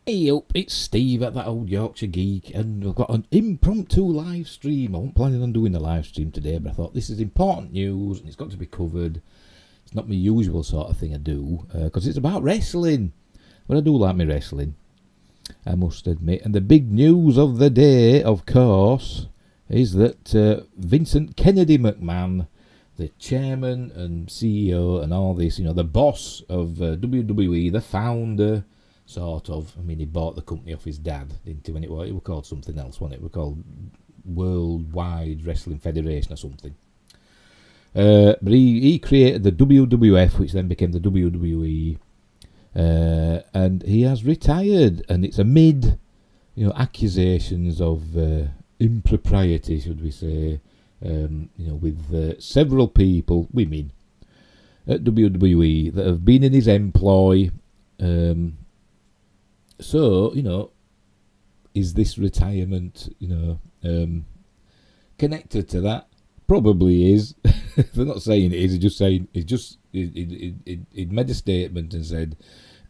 Hey up, it's Steve at that old Yorkshire geek, and we've got an impromptu live stream. I wasn't planning on doing a live stream today, but I thought this is important news and it's got to be covered. It's not my usual sort of thing I do, because it's about wrestling. But I do like my wrestling, I must admit. And the big news of the day, of course, is that Vincent Kennedy McMahon, the chairman and CEO and all this, the boss of WWE, the founder, sort of. I mean, he bought the company off his dad, didn't he? When it was called something else, wasn't it? It was called Worldwide Wrestling Federation or something. But he created the WWF, which then became the WWE, and he has retired. And it's amid, accusations of impropriety, should we say, with several people, women, at WWE that have been in his employ. So, is this retirement, connected to that? Probably is. They're not saying it is, they're just saying, he made a statement and said,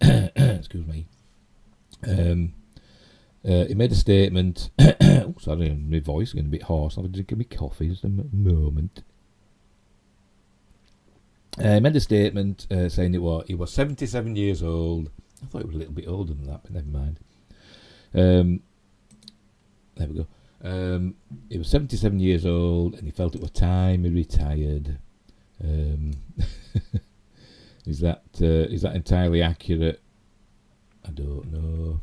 excuse me, he made a statement, oh, sorry, my voice is getting a bit hoarse, I'll drink my coffee just a moment. He made a statement saying he was 77 years old. I thought he was a little bit older than that, but never mind. There we go. He was 77 years old, and he felt it was time he retired. Is that entirely accurate? I don't know.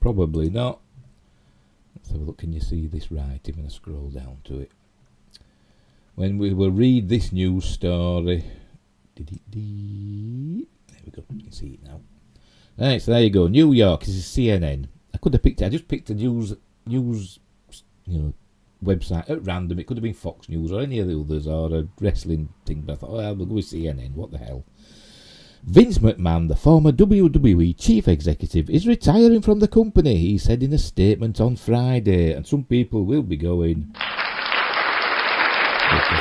Probably not. Let's have a look. Can you see this right? I'm going to scroll down to it. When we will read this news story. There we go. You can see it now. Right, so there you go. New York. This is CNN. I just picked a news, website at random. It could have been Fox News or any of the others, or a wrestling thing. But I thought, we'll go with CNN. What the hell? Vince McMahon, the former WWE chief executive, is retiring from the company, he said in a statement on Friday. And some people will be going, because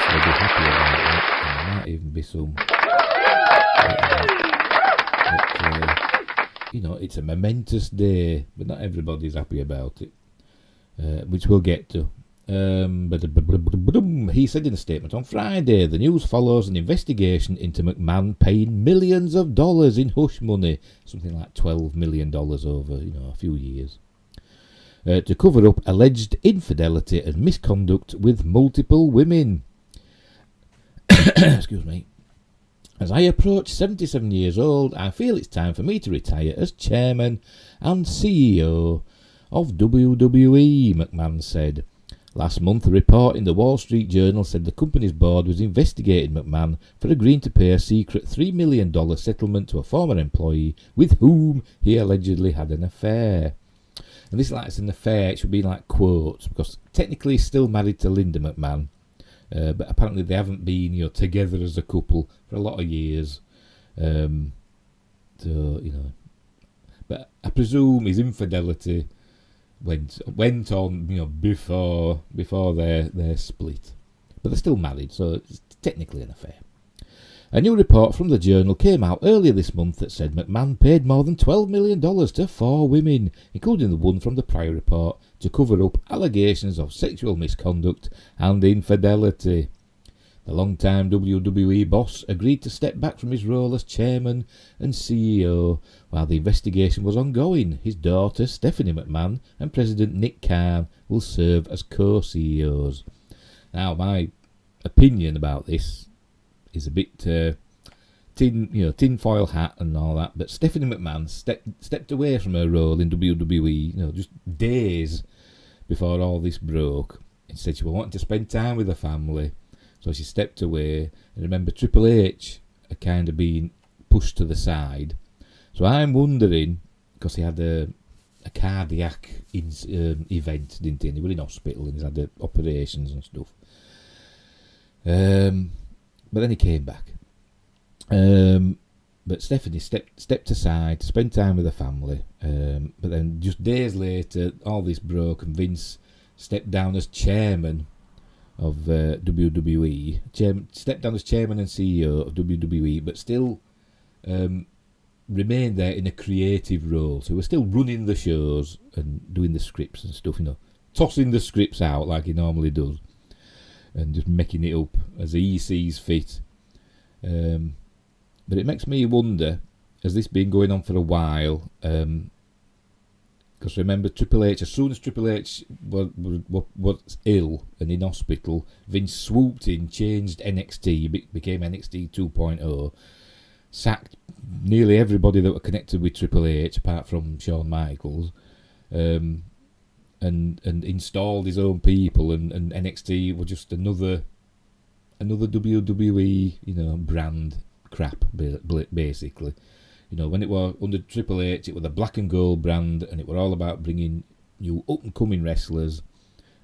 they'll be happy about that. And there might even be some. It's a momentous day, but not everybody's happy about it, which we'll get to. He said in a statement on Friday, the news follows an investigation into McMahon paying millions of dollars in hush money, something like $12 million over, a few years, to cover up alleged infidelity and misconduct with multiple women. Excuse me. As I approach 77 years old, I feel it's time for me to retire as chairman and CEO of WWE, McMahon said. Last month, a report in the Wall Street Journal said the company's board was investigating McMahon for agreeing to pay a secret $3 million settlement to a former employee with whom he allegedly had an affair. And this, like, it's an affair, it should be like quotes, because technically he's still married to Linda McMahon. But apparently they haven't been, together as a couple for a lot of years. But I presume his infidelity went on, before their split. But they're still married, so it's technically an affair. A new report from the Journal came out earlier this month that said McMahon paid more than $12 million to 4 women, including the one from the prior report, to cover up allegations of sexual misconduct and infidelity. The long-time WWE boss agreed to step back from his role as chairman and CEO while the investigation was ongoing. His daughter, Stephanie McMahon, and President Nick Khan will serve as co-CEOs. Now, my opinion about this is a bit tinfoil hat and all that, but Stephanie McMahon stepped away from her role in WWE, just days before all this broke. Instead, she wanted to spend time with her family, so she stepped away. And remember, Triple H had kind of been pushed to the side. So I'm wondering, because he had a cardiac event, didn't he? And he was in hospital and he's had operations and stuff. But then he came back. But Stephanie stepped aside to spend time with her family. But then just days later, all this broke and Vince stepped down as chairman of WWE. Stepped down as chairman and CEO of WWE, but still remained there in a creative role. So he was still running the shows and doing the scripts and stuff, tossing the scripts out like he normally does and just making it up as he sees fit. But it makes me wonder, has this been going on for a while? Because remember, Triple H, as soon as Triple H was ill and in hospital, Vince swooped in, changed NXT, became NXT 2.0, sacked nearly everybody that were connected with Triple H, apart from Shawn Michaels, and installed his own people, and NXT was just another WWE, brand crap, basically. When it was under Triple H, it was a black and gold brand, and it were all about bringing new up-and-coming wrestlers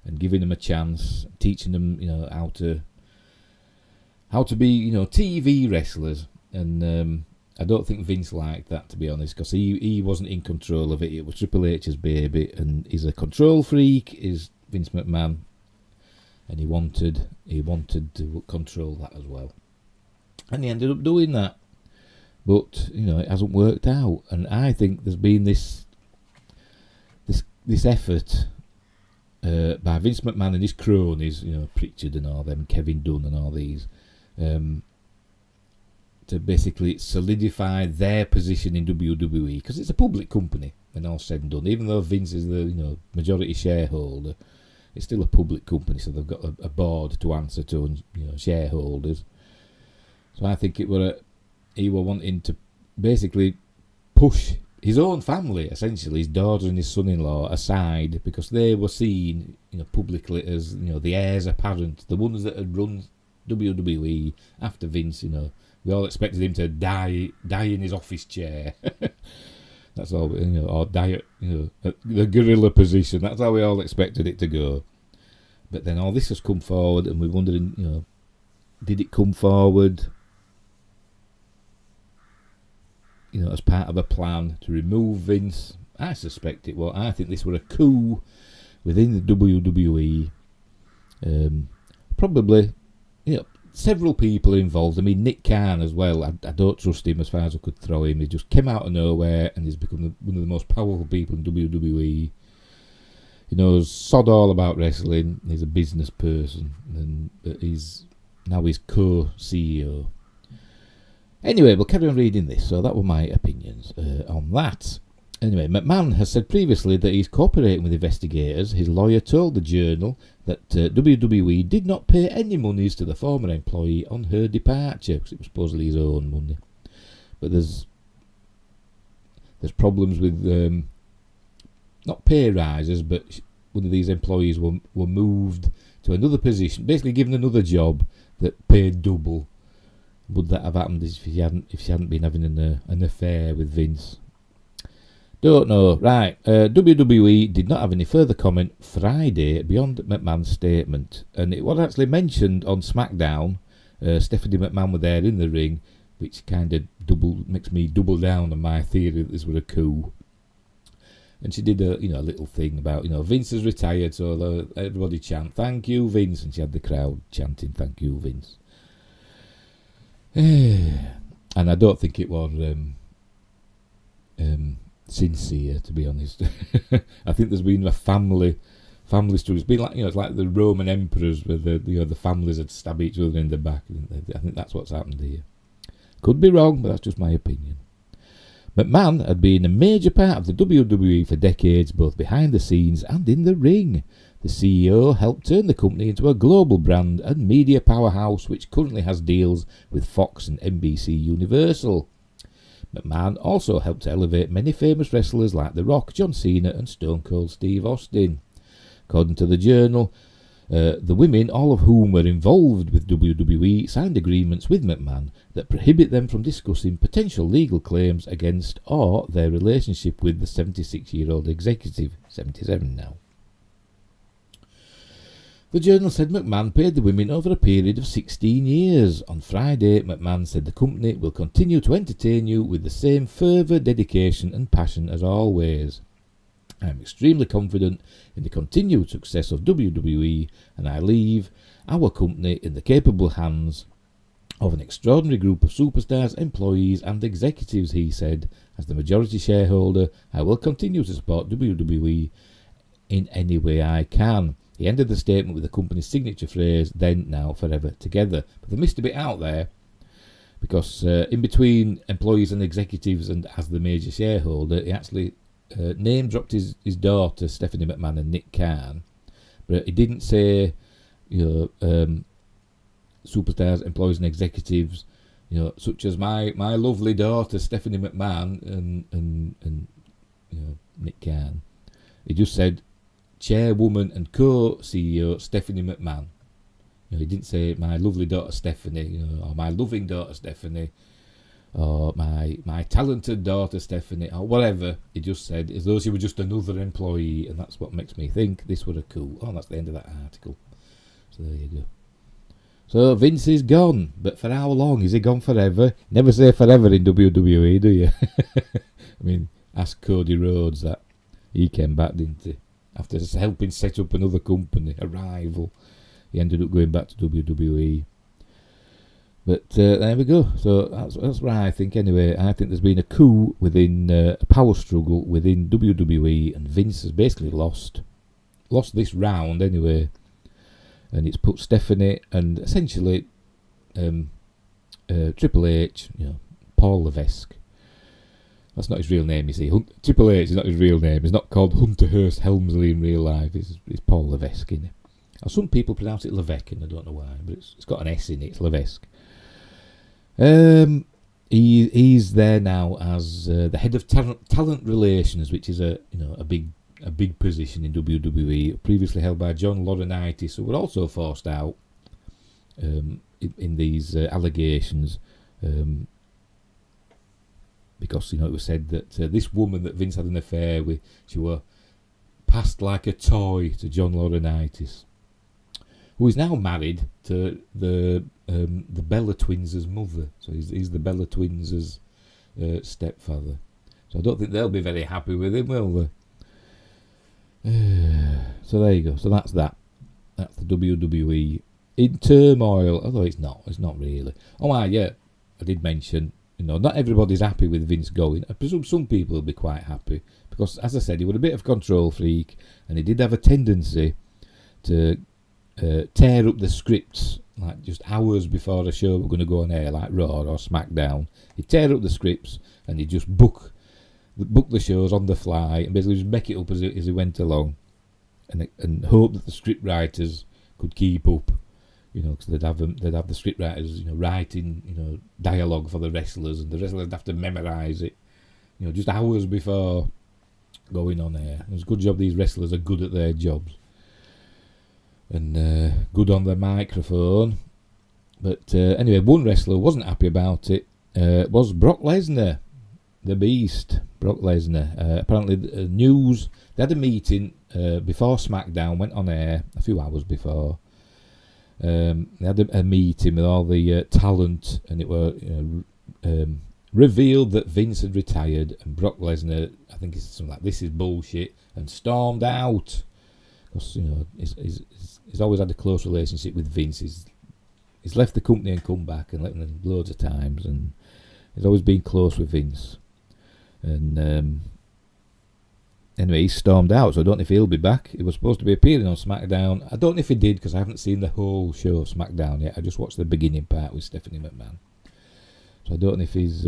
and giving them a chance, teaching them, how to be, TV wrestlers. And I don't think Vince liked that, to be honest, because he wasn't in control of it. It was Triple H's baby, and he's a control freak, is Vince McMahon, and he wanted to control that as well. And he ended up doing that. But, it hasn't worked out. And I think there's been this effort by Vince McMahon and his cronies, Pritchard and all them, Kevin Dunn and all these, to basically solidify their position in WWE, because it's a public company when all's said and done. Even though Vince is the majority shareholder, it's still a public company, so they've got a board to answer to, and shareholders. So I think he were wanting to basically push his own family, essentially his daughter and his son-in-law, aside, because they were seen, publicly as the heirs apparent, the ones that had run WWE after Vince. We all expected him to die in his office chair. That's all, or die at the gorilla position. That's how we all expected it to go. But then all this has come forward, and we're wondering, did it come forward as part of a plan to remove Vince? I suspect it was. I think this were a coup within the WWE. Probably, several people involved. I mean, Nick Khan as well. I don't trust him as far as I could throw him. He just came out of nowhere, and he's become one of the most powerful people in WWE. He knows sod all about wrestling. He's a business person, and he's co-CEO. Anyway, we'll carry on reading this. So that were my opinions on that. Anyway, McMahon has said previously that he's cooperating with investigators. His lawyer told the Journal that WWE did not pay any monies to the former employee on her departure, because it was supposedly his own money. But there's problems with not pay rises, but one of these employees were moved to another position, basically given another job that paid double. Would that have happened if she hadn't been having an affair with Vince? Don't know. Right. WWE did not have any further comment Friday beyond McMahon's statement, and it was actually mentioned on SmackDown. Stephanie McMahon were there in the ring, which kind of makes me double down on my theory that this was a coup. And she did a little thing about Vince has retired, so everybody chant "Thank you, Vince," and she had the crowd chanting "Thank you, Vince." And I don't think it was sincere, to be honest. I think there's been a family story. It's been like it's like the Roman emperors, where the families had stabbed each other in the back. I think that's what's happened here. Could be wrong, but that's just my opinion. McMahon had been a major part of the WWE for decades, both behind the scenes and in the ring. The CEO helped turn the company into a global brand and media powerhouse, which currently has deals with Fox and NBC Universal. McMahon also helped to elevate many famous wrestlers like The Rock, John Cena and Stone Cold Steve Austin. According to the Journal, the women, all of whom were involved with WWE, signed agreements with McMahon that prohibit them from discussing potential legal claims against or their relationship with the 76-year-old executive, 77 now. The Journal said McMahon paid the women over a period of 16 years. On Friday, McMahon said the company will continue to entertain you with the same fervour, dedication and passion as always. I am extremely confident in the continued success of WWE, and I leave our company in the capable hands of an extraordinary group of superstars, employees and executives, he said. As the majority shareholder, I will continue to support WWE in any way I can. He ended the statement with the company's signature phrase, then, now, forever, together. But they missed a bit out there, because in between employees and executives and as the major shareholder, he actually name dropped his daughter, Stephanie McMahon, and Nick Khan. But he didn't say, superstars, employees and executives, such as my lovely daughter Stephanie McMahon and Nick Khan. He just said chairwoman and co-CEO Stephanie McMahon. He didn't say my lovely daughter Stephanie, or my loving daughter Stephanie, or my talented daughter Stephanie, or whatever. He just said as though she was just another employee, and that's what makes me think this was a coup. Oh, that's the end of that article. So there you go. So Vince is gone, but for how long? Is he gone forever? Never say forever in WWE, do you? I mean, ask Cody Rhodes that. He came back, didn't he? After helping set up another company, a rival. He ended up going back to WWE. But there we go. So that's what I think anyway. I think there's been a coup within, a power struggle within WWE, and Vince has basically lost this round anyway. And it's put Stephanie and essentially Triple H, Paul Levesque. That's not his real name, you see. Triple H is not his real name. He's not called Hunter Hearst Helmsley in real life. It's Paul Levesque, isn't it? Now, some people pronounce it Levesque, and I don't know why, but it's got an S in it. It's Levesque. He's there now as the head of talent relations, which is a big position in WWE, previously held by John Laurinaitis, who were also forced out in these allegations, because it was said that this woman that Vince had an affair with, she were passed like a toy to John Laurinaitis, who is now married to the Bella Twins' mother. So he's the Bella Twins' stepfather. So I don't think they'll be very happy with him, will they? So there you go. So that's that. That's the WWE in turmoil. Although it's not really. Oh yeah, I did mention, not everybody's happy with Vince going. I presume some people will be quite happy, because, as I said, he was a bit of a control freak, and he did have a tendency to tear up the scripts like just hours before the show were going to go on air, like Raw or SmackDown. He'd tear up the scripts and he'd just book the shows on the fly and basically just make it up as he went along, and hope that the script writers could keep up, because they'd have the script writers writing dialogue for the wrestlers, and the wrestlers would have to memorise it just hours before going on air. It's a good job these wrestlers are good at their jobs and good on the microphone. But anyway, one wrestler wasn't happy about it. Was Brock Lesnar, the Beast, Brock Lesnar. Apparently, news, they had a meeting before SmackDown went on air, a few hours before. They had a meeting with all the talent, and it were revealed that Vince had retired, and Brock Lesnar, I think it's something like, this is bullshit, and stormed out. Because, he's always had a close relationship with Vince. He's left the company and come back and left them loads of times, and he's always been close with Vince. And anyway, he stormed out, so I don't know if he'll be back. He was supposed to be appearing on SmackDown. I don't know if he did, because I haven't seen the whole show of SmackDown yet. I just watched the beginning part with Stephanie McMahon. So I don't know if he's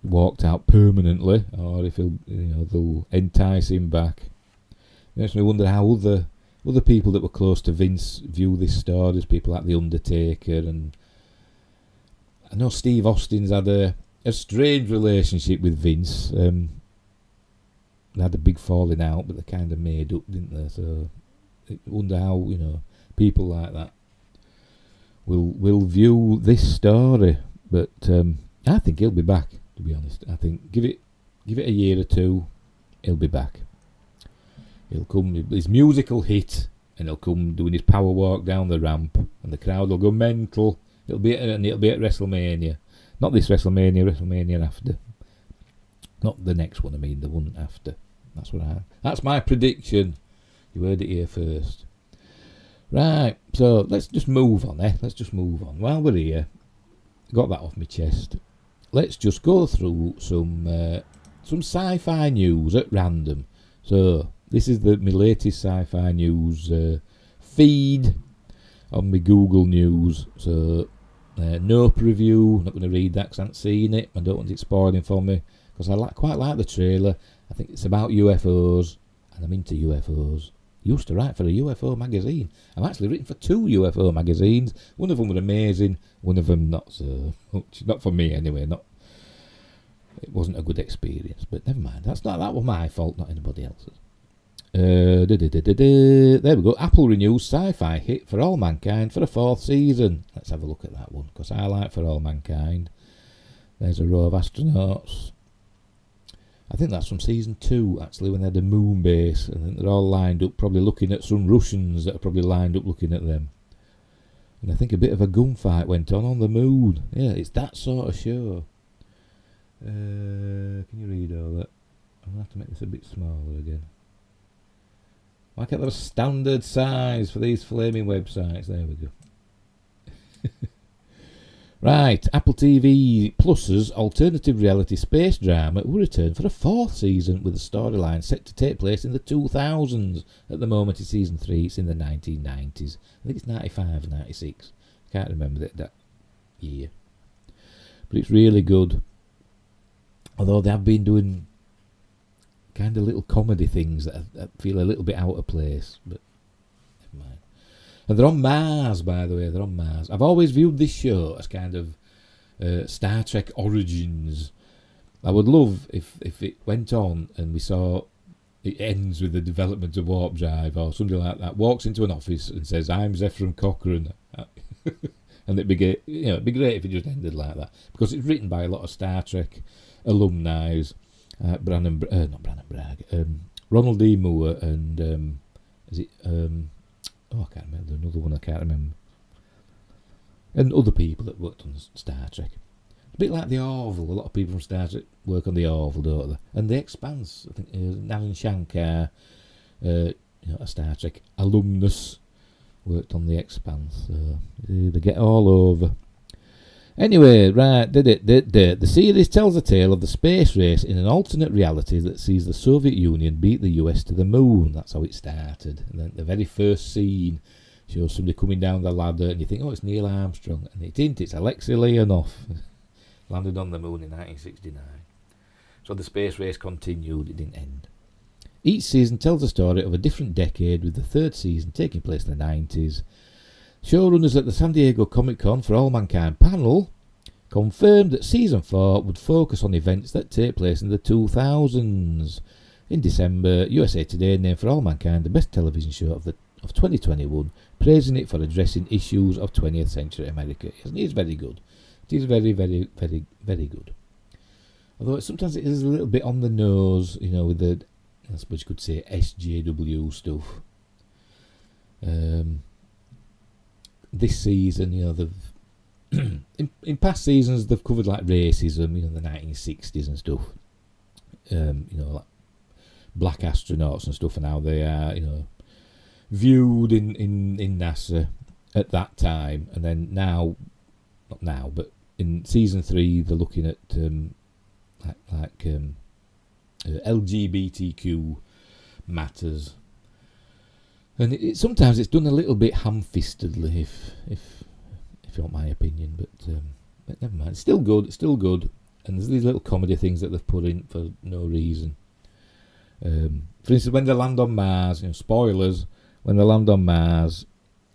walked out permanently, or if they'll entice him back. It makes me wonder how other people that were close to Vince view this story. There's people like The Undertaker, and I know Steve Austin's had a strange relationship with Vince. They had a big falling out, but they kind of made up, didn't they? So I wonder how people like that will view this story. But I think he'll be back, to be honest. I think give it a year or two, he'll be back. He'll come, his musical hit, and he'll come doing his power walk down the ramp, and the crowd will go mental. It'll be at WrestleMania. Not this WrestleMania after. Not the next one, I mean, the one after. That's my prediction. You heard it here first. Right, so let's just move on, Let's just move on. While we're here, got that off my chest. Let's just go through some sci-fi news at random. So this is my latest sci-fi news feed on my Google News. So Nope review, not going to read that because I haven't seen it. I don't want it spoiling for me because I quite like the trailer. I think it's about UFOs and I'm into UFOs. Used to write for a UFO magazine. I've actually written for 2 UFO magazines. One of them was amazing, one of them not so much. Not for me anyway. It wasn't a good experience, but never mind. That was my fault, not anybody else's. There we go. Apple renews Sci-Fi hit For All Mankind for a 4th season. Let's have a look at that one because I like For All Mankind. There's a row of astronauts. I think that's from season 2, actually, when they had a moon base. I think they're all lined up, probably looking at some Russians that are probably lined up looking at them. And I think a bit of a gunfight went on the moon. Yeah, it's that sort of show. Can you read all that? I'm going to have to make this a bit smaller again. Why can't there be a standard size for these flaming websites? There we go. Right, Apple TV Plus's alternative reality space drama will return for a 4th season with a storyline set to take place in the 2000s. At the moment it's season 3, it's in the 1990s. I think it's 95 or 96. I can't remember that year. But it's really good. Although they have been doing kind of little comedy things that I feel a little bit out of place. But never mind. And they're on Mars, by the way. They're on Mars. I've always viewed this show as kind of Star Trek Origins. I would love if it went on and we saw it ends with the development of warp drive or something like that. Walks into an office and says, "I'm Zefram Cochrane," and it'd be great. It'd be great if it just ended like that because it's written by a lot of Star Trek alumni. Ronald D. Moore and I can't remember, another one I can't remember. And other people that worked on Star Trek. A bit like The Orville, a lot of people from Star Trek work on The Orville, don't they? And The Expanse, I think Nalan Shankar, a Star Trek alumnus, worked on The Expanse. So they get all over. Anyway, right, the series tells a tale of the space race in an alternate reality that sees the Soviet Union beat the US to the moon. That's how it started. And then the very first scene shows somebody coming down the ladder and you think, oh, it's Neil Armstrong. And it isn't, it's Alexei Leonov. Landed on the moon in 1969. So the space race continued, it didn't end. Each season tells the story of a different decade, with the 3rd season taking place in the 90s. Showrunners at the San Diego Comic-Con For All Mankind panel confirmed that Season 4 would focus on events that take place in the 2000s. In December, USA Today named For All Mankind the best television show of 2021, praising it for addressing issues of 20th century America. It is very good. It is very, very, very, very good. Although sometimes it is a little bit on the nose, with the, I suppose you could say, SJW stuff. This season, they've in past seasons they've covered like racism, the 1960s and stuff. Like black astronauts and stuff, and how they are, viewed in NASA at that time, and then now, not now, but in season 3 they're looking at LGBTQ matters. And sometimes it's done a little bit ham-fistedly, if you want my opinion, but never mind. It's still good, and there's these little comedy things that they've put in for no reason. For instance, when they land on Mars, spoilers, when they land on Mars,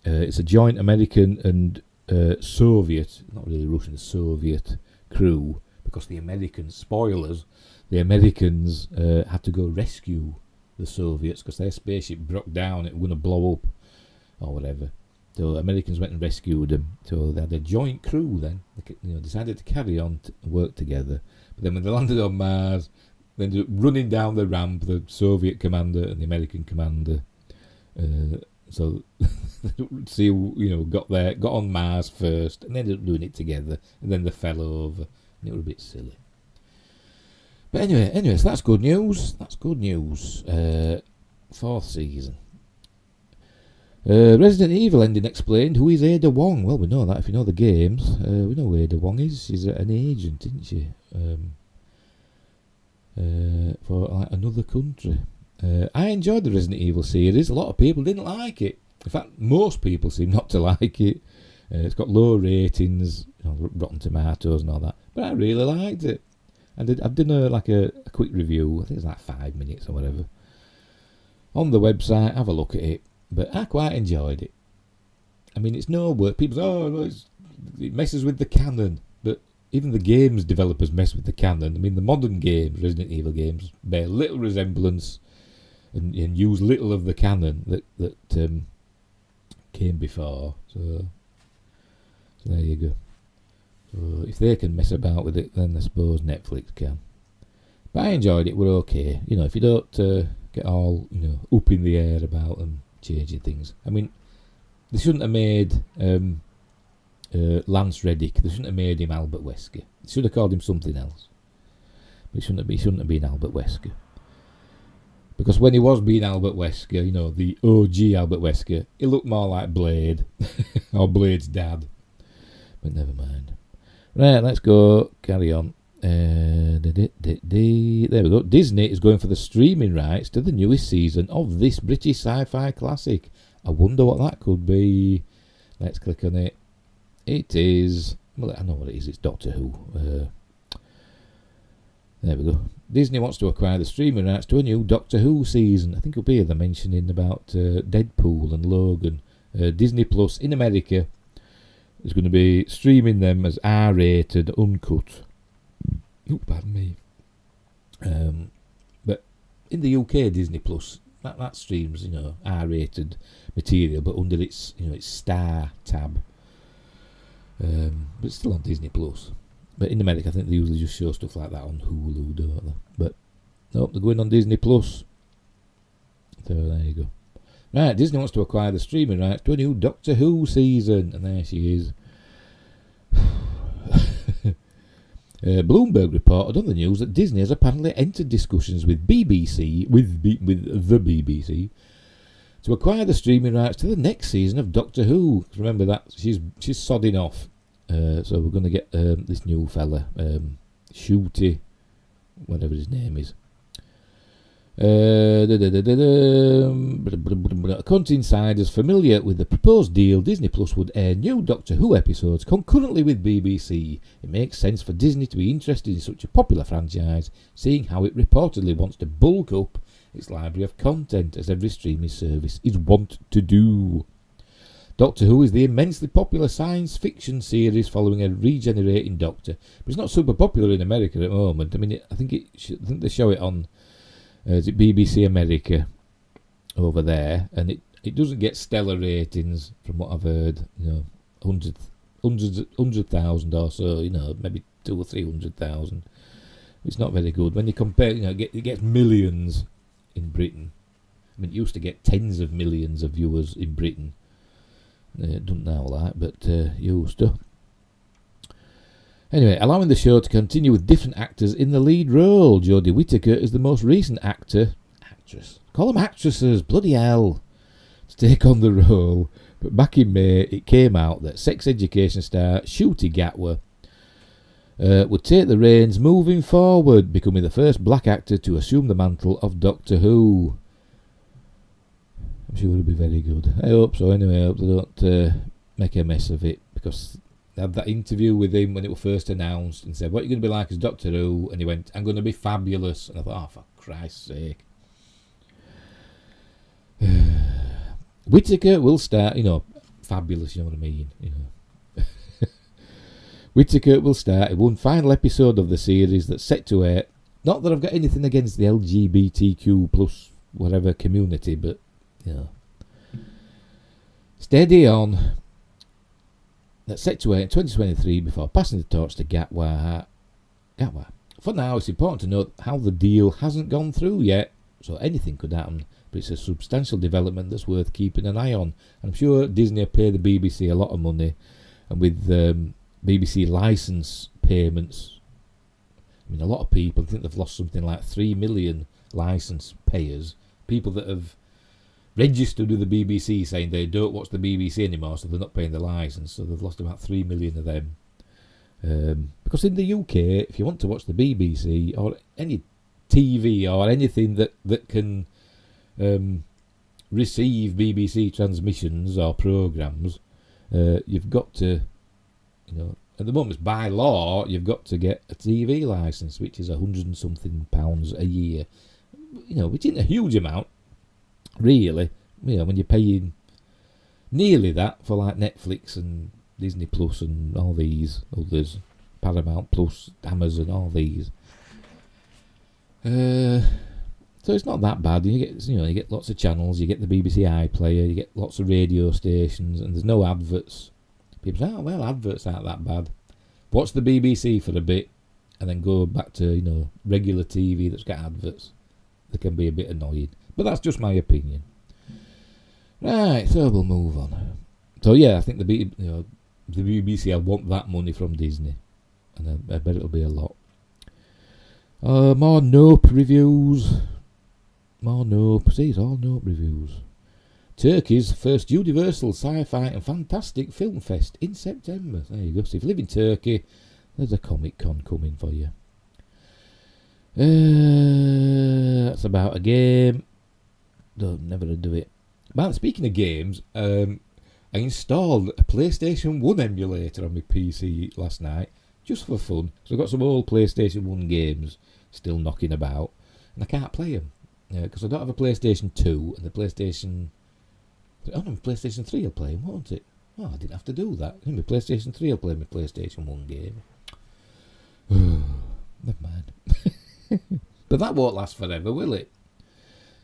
it's a joint American and Soviet, not really Russian, Soviet crew, because the Americans, spoilers, the Americans had to go rescue the Soviets because their spaceship broke down, it was going to blow up or whatever. So the Americans went and rescued them. So they had a joint crew then. They decided to carry on to work together. But then when they landed on Mars, they ended up running down the ramp, the Soviet commander and the American commander. So see, got on Mars first and ended up doing it together, and then they fell over, and it was a bit silly. But anyway, so that's good news. 4th season. Resident Evil ending explained. Who is Ada Wong? Well, we know that if you know the games. We know who Ada Wong is. She's an agent, isn't she? For like another country. I enjoyed the Resident Evil series. A lot of people didn't like it. In fact, most people seem not to like it. It's got low ratings, Rotten Tomatoes and all that. But I really liked it. I've done a quick review. I think it's like 5 minutes or whatever. On the website, have a look at it. But I quite enjoyed it. I mean, it's no work. People say, it messes with the canon. But even the games developers mess with the canon. I mean, the modern games, Resident Evil games, bear little resemblance and use little of the canon that came before. So there you go. So if they can mess about with it, then I suppose Netflix can. But I enjoyed it. We're okay. If you don't get all up in the air about them changing things. I mean, they shouldn't have made Lance Reddick. They shouldn't have made him Albert Wesker. They should have called him something else. But he shouldn't have been Albert Wesker. Because when he was being Albert Wesker, the OG Albert Wesker, he looked more like Blade or Blade's dad. But never mind. Right, let's go. Carry on. There we go. Disney is going for the streaming rights to the newest season of this British sci-fi classic. I wonder what that could be. Let's click on it. It is... Well, I know what it is. It's Doctor Who. There we go. Disney wants to acquire the streaming rights to a new Doctor Who season. I think it'll be they're mentioning about Deadpool and Logan. Disney Plus in America is going to be streaming them as R-rated, uncut. Oh, pardon me. But in the UK, Disney Plus that streams R-rated material, but under its its Star tab. But it's still on Disney Plus. But in America, I think they usually just show stuff like that on Hulu, don't they? But nope, they're going on Disney Plus. So there you go. Right, Disney wants to acquire the streaming rights to a new Doctor Who season, and there she is. Bloomberg reported on the news that Disney has apparently entered discussions with the BBC to acquire the streaming rights to the next season of Doctor Who. Remember that she's sodding off. So we're going to get this new fella, Shooty, whatever his name is. According to insiders familiar with the proposed deal, Disney Plus would air new Doctor Who episodes concurrently with BBC. It makes sense for Disney to be interested in such a popular franchise, seeing how it reportedly wants to bulk up its library of content, as every streaming service is wont to do. Doctor Who is the immensely popular science fiction series following a regenerating Doctor, but it's not super popular in America at the moment. I mean, I think they show it on is it BBC America over there, and it doesn't get stellar ratings from what I've heard. 100,000 or so. Maybe 200,000 or 300,000. It's not very good when you compare. It gets millions in Britain. I mean, it used to get tens of millions of viewers in Britain. Don't know that, but used to. Anyway, allowing the show to continue with different actors in the lead role. Jodie Whittaker is the most recent actress. Call them actresses, bloody hell. To take on the role. But back in May, it came out that sex education star Ncuti Gatwa would take the reins moving forward, becoming the first black actor to assume the mantle of Doctor Who. I'm sure it'll be very good. I hope so. Anyway, I hope they don't make a mess of it, because they had that interview with him when it was first announced and said, what are you going to be like as Doctor Who? And he went, I'm going to be fabulous. And I thought, oh, for Christ's sake. Whittaker will start, fabulous, you know what I mean? Whittaker will start in one final episode of the series that's set to air. Not that I've got anything against the LGBTQ plus whatever community, but steady on. That's set to air in 2023 before passing the torch to Gatwa. For now, it's important to note how the deal hasn't gone through yet, so anything could happen, but it's a substantial development that's worth keeping an eye on. I'm sure Disney pay the BBC a lot of money, and with BBC licence payments, I mean, a lot of people, I think they've lost something like 3 million licence payers, people that have registered with the BBC saying they don't watch the BBC anymore, so they're not paying the licence. So they've lost about 3 million of them. Because in the UK, if you want to watch the BBC or any TV or anything that can receive BBC transmissions or programmes, you've got to, at the moment, by law, you've got to get a TV licence, which is £100 and something a year. Which isn't a huge amount, really. When you're paying nearly that for like Netflix and Disney Plus and all these others, Paramount Plus, Amazon, all these. So it's not that bad. You get lots of channels. You get the BBC iPlayer. You get lots of radio stations, and there's no adverts. People say, "Oh well, adverts aren't that bad." Watch the BBC for a bit, and then go back to regular TV that's got adverts. They can be a bit annoying, but that's just my opinion. Right, so we'll move on. So yeah, I think the BBC, I want that money from Disney, and I bet it'll be a lot. More Nope reviews. More Nope. See, it's all Nope reviews. Turkey's first Universal Sci-Fi and Fantastic Film Fest in September. There you go. So if you live in Turkey, there's a Comic Con coming for you. That's about a game. Never do it. But speaking of games, I installed a PlayStation 1 emulator on my PC last night, just for fun. So I've got some old PlayStation 1 games still knocking about, and I can't play them. Because I don't have a PlayStation 2, and the PlayStation 3 will play them, won't it? Oh, I didn't have to do that. My PlayStation 3 will play my PlayStation 1 game. Never mind. But that won't last forever, will it?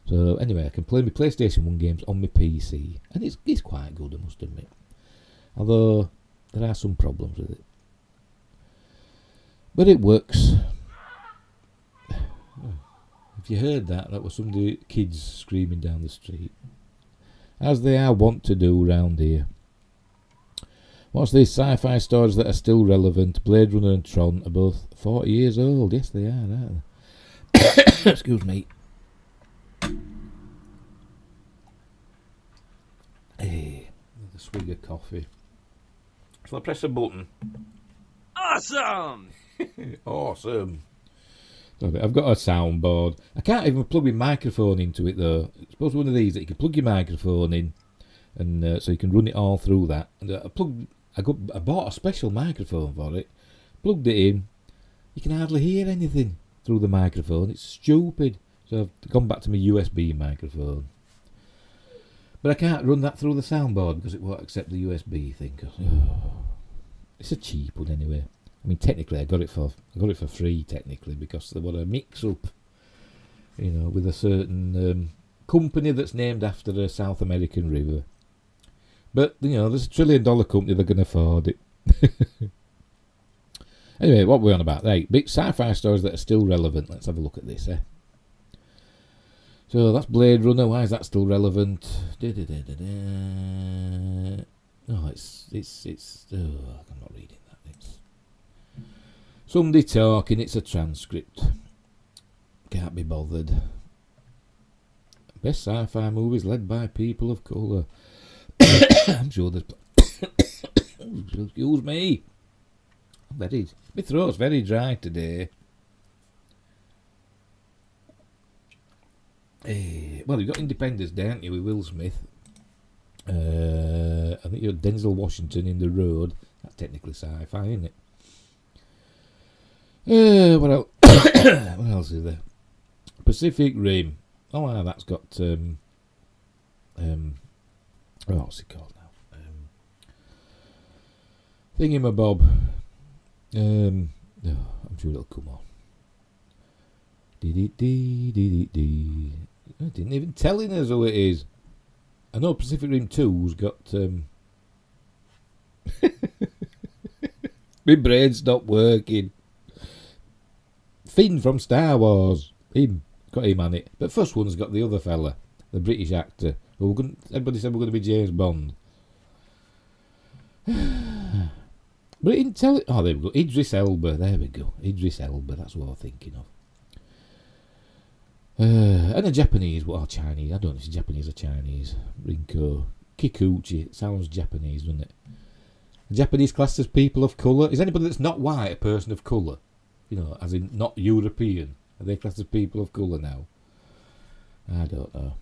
So anyway, I can play my PlayStation 1 games on my PC, and it's quite good, I must admit. Although there are some problems with it. But it works. If you heard that was some kids screaming down the street. As they are wont to do round here. What's these sci-fi stories that are still relevant? Blade Runner and Tron are both 40 years old. Yes, they are, aren't they? Excuse me. Hey, a swig of coffee. Shall I press a button? Awesome! Awesome. I've got a soundboard. I can't even plug my microphone into it though. It's supposed to be one of these that you can plug your microphone in, and so you can run it all through that. And I bought a special microphone for it. Plugged it in. You can hardly hear anything through the microphone. It's stupid. So I've gone back to my USB microphone. But I can't run that through the soundboard because it won't accept the USB thing. It's a cheap one anyway. I mean, technically, I got it for free. Technically, because there was a mix-up, with a certain company that's named after a South American river. But there's $1 trillion company that can afford it. Anyway, what we're on about? Right, big sci-fi stories that are still relevant. Let's have a look at this. So that's Blade Runner. Why is that still relevant? No, it's. Oh, I'm not reading that. It's somebody talking. It's a transcript. Can't be bothered. Best sci-fi movies led by people of colour. I'm sure there's. Excuse me. My throat's very dry today. Well, you've got Independence Day, haven't you, with Will Smith? I think you've got Denzel Washington in The Road. That's technically sci-fi, isn't it? What else? What else is there? Pacific Rim. Oh, wow, that's got what's it called now? Thingamabob. I'm sure it'll come on. It didn't even telling us who it is. I know Pacific Rim 2's got my brain stopped working. Finn from Star Wars. Got him on it. But first one's got the other fella, the British actor. Everybody said we're going to be James Bond. But it didn't tell it. Oh, there we go. Idris Elba. There we go. Idris Elba. That's what I'm thinking of. And a Japanese, well, Chinese, I don't know if it's Japanese or Chinese. Rinko. Kikuchi, it sounds Japanese, doesn't it? Japanese classed as people of colour. Is anybody that's not white a person of colour? You know, as in not European. Are they classed as people of colour now? I don't know.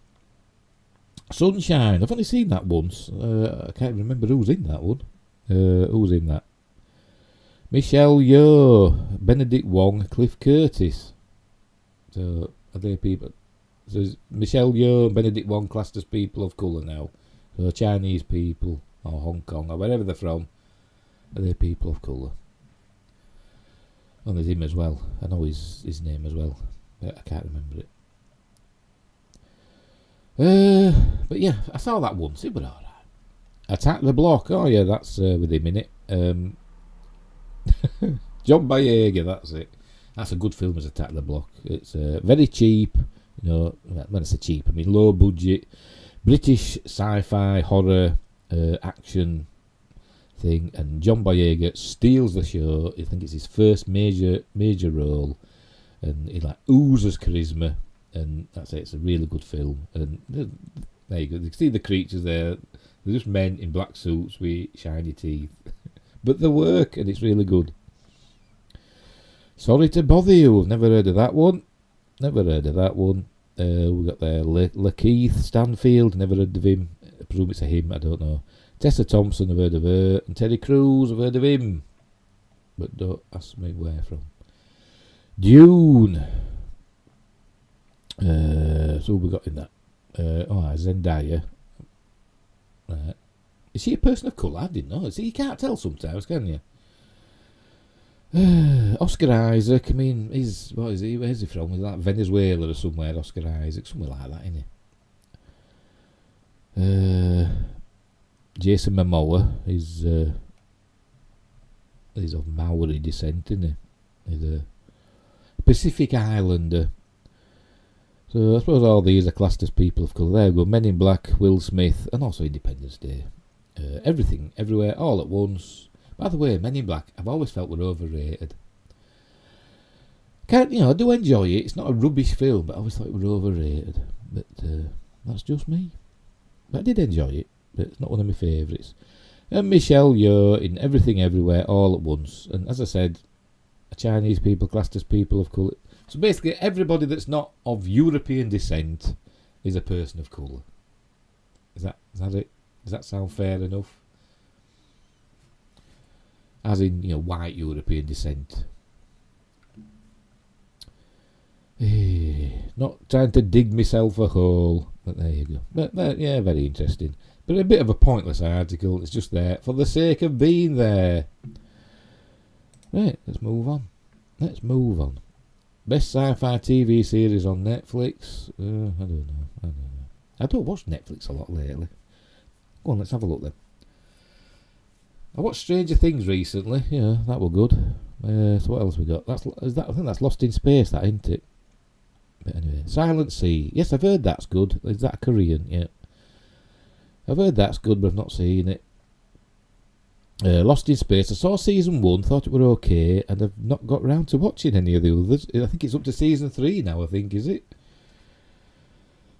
Sunshine, I've only seen that once. I can't remember who's in that one. Who's in that? Michelle Yeoh, Benedict Wong, Cliff Curtis. So, are they people? So is Michelle Yeoh and Benedict Wong classed as people of colour now? So Chinese people, or Hong Kong, or wherever they're from, are they people of colour? And there's him as well. I know his name as well, but I can't remember it. But yeah, I saw that once. It was alright. Attack the Block. Oh yeah, that's with him in it. John Boyega, that's it. That's a good film as Attack the Block. It's very cheap. You know, when I say cheap, I mean low budget, British sci-fi horror action thing, and John Boyega steals the show. I think it's his first major role, and he like oozes charisma, and that's it. It's a really good film. And there you go. You can see the creatures there. They're just men in black suits with shiny teeth, but they work, and it's really good. Sorry to Bother You. I've never heard of that one. We got there Lakeith Stanfield. Never heard of him. I presume it's a him. I don't know. Tessa Thompson. I've heard of her. And Terry Crews. I've heard of him. But don't ask me where from. Dune. So we got in that. Zendaya. Right. Is she a person of colour? I didn't know. See, you can't tell sometimes, can you? Oscar Isaac. I mean, what is he? Where's he from? Is that Venezuela or somewhere? Oscar Isaac, somewhere like that, isn't he? Jason Momoa is of Maori descent, isn't he? He's a Pacific Islander. So I suppose all these are classed as people of colour. There we go. Men in Black, Will Smith, and also Independence Day. Everything, everywhere, all at once. By the way, Men in Black, I've always felt were overrated. I do enjoy it. It's not a rubbish film, but I always thought it were overrated. But that's just me. But I did enjoy it, but it's not one of my favourites. And Michelle Yeoh in Everything Everywhere All at Once. And as I said, Chinese people classed as people of colour. So basically, everybody that's not of European descent is a person of colour. Is that it? Does that sound fair enough? As in, white European descent. Not trying to dig myself a hole, but there you go. But yeah, very interesting. But a bit of a pointless article. It's just there for the sake of being there. Right, let's move on. Best sci-fi TV series on Netflix. I don't know. I don't watch Netflix a lot lately. Go on, let's have a look then. I watched Stranger Things recently. Yeah, that were good. So what else we got? I think that's Lost in Space, that, isn't it? But anyway, Silent Sea. Yes, I've heard that's good. Is that Korean? Yeah. I've heard that's good, but I've not seen it. Lost in Space. I saw season 1, thought it were okay, and I've not got round to watching any of the others. I think it's up to season 3 now, I think, is it?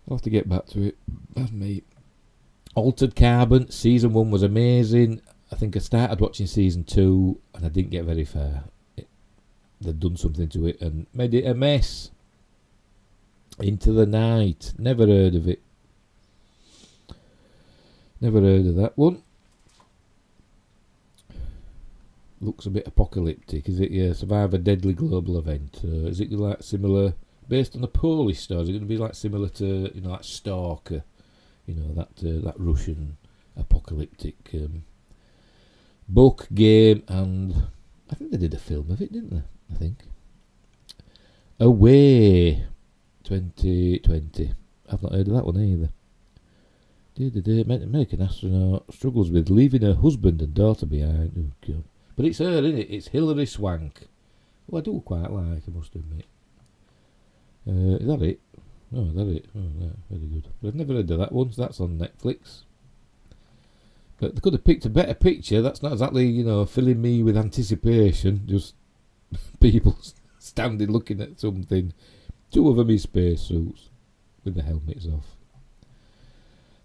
I'll have to get back to it. That's me. Altered Carbon. Season 1 was amazing. I think I started watching season 2 and I didn't get very far. They'd done something to it and made it a mess. Into the Night. Never heard of it. Never heard of that one. Looks a bit apocalyptic. Is it? Yeah, survive a deadly global event. Is it like similar, based on a Polish story? Is it going to be like similar to like Stalker? That Russian apocalyptic book, game, and I think they did a film of it, didn't they? I think. Away 2020. I've not heard of that one either. American astronaut struggles with leaving her husband and daughter behind. Oh, God. But it's her, isn't it? It's Hilary Swank. Who I do quite like, I must admit. Is that it? Oh, is that it? Oh, yeah, very good. But I've never heard of that one, so that's on Netflix. But they could have picked a better picture. That's not exactly, filling me with anticipation. Just people standing looking at something Two of them in spacesuits with the helmets off.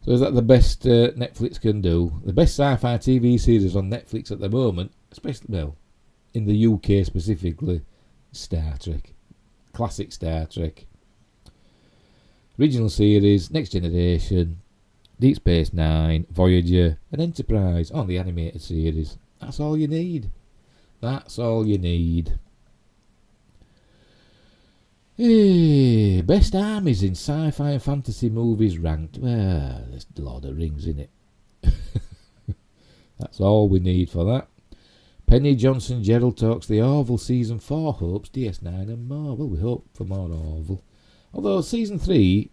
So is that the best Netflix can do? The best sci-fi TV series on Netflix at the moment, especially, well, in the UK specifically, Star Trek. Classic Star Trek. Original series, Next Generation, Deep Space Nine, Voyager, and Enterprise on the animated series. That's all you need. That's all you need. Hey, best armies in sci-fi and fantasy movies ranked. Well, there's Lord of the Rings in it. That's all we need for that. Penny Johnson Gerald talks the Orville Season 4 hopes DS9 and more. Well, we hope for more Orville. Although Season 3,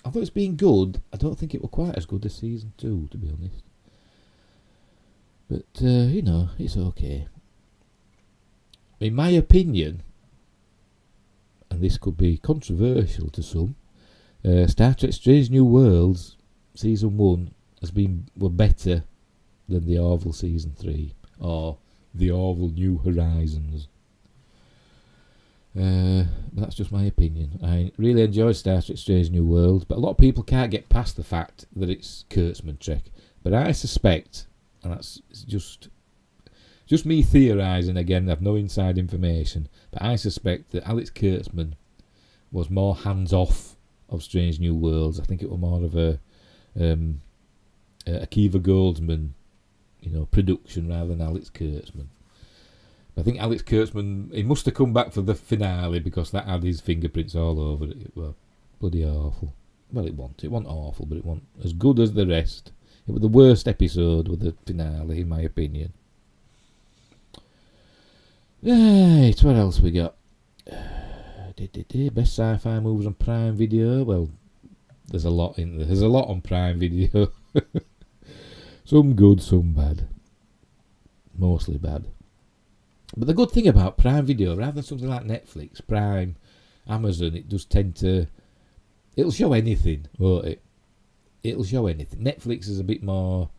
although it's been good, I don't think it was quite as good as Season 2, to be honest. But, it's okay. In my opinion, and this could be controversial to some, Star Trek Strange New Worlds Season 1 were better than the Orville Season 3 or the Orville New Horizons. But that's just my opinion. I really enjoyed Star Trek Strange New Worlds, but a lot of people can't get past the fact that it's Kurtzman Trek. But I suspect, and that's just me theorising again, I have no inside information, but I suspect that Alex Kurtzman was more hands-off of Strange New Worlds. I think it was more of a Akiva Goldsman, production rather than Alex Kurtzman. I think Alex Kurtzman, he must have come back for the finale because that had his fingerprints all over it. It was bloody awful. Well, it wasn't awful, but it wasn't as good as the rest. It was the worst episode with the finale, in my opinion. Right, what else we got? Best sci-fi movies on Prime Video. Well, there's a lot in there. There's a lot on Prime Video. Some good, some bad. Mostly bad. But the good thing about Prime Video, rather than something like Netflix, Prime, Amazon, it does tend to... It'll show anything, won't it? It'll show anything. Netflix is a bit more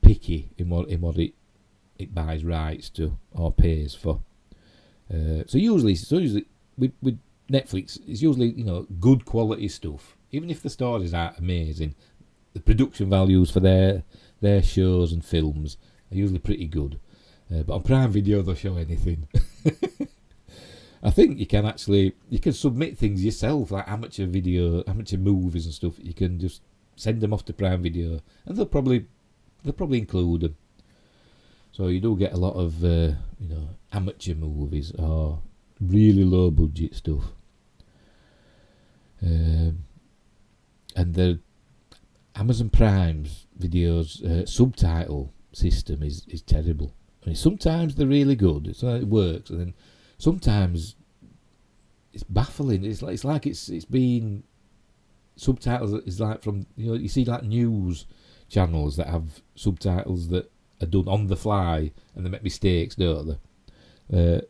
picky in what it buys rights to or pays for. So usually with Netflix, it's usually good quality stuff. Even if the stories aren't amazing, the production values for their shows and films are usually pretty good. But on Prime Video, they'll show anything. I think you can submit things yourself, like amateur movies and stuff. You can just send them off to Prime Video, and they'll probably include them. So you do get a lot of amateur movies or really low budget stuff. And the Amazon Prime's videos subtitle system is terrible. I mean, sometimes they're really good. It works, and then sometimes it's baffling. It's like it's been subtitles is like from you see like news channels that have subtitles that are done on the fly and they make mistakes, don't they?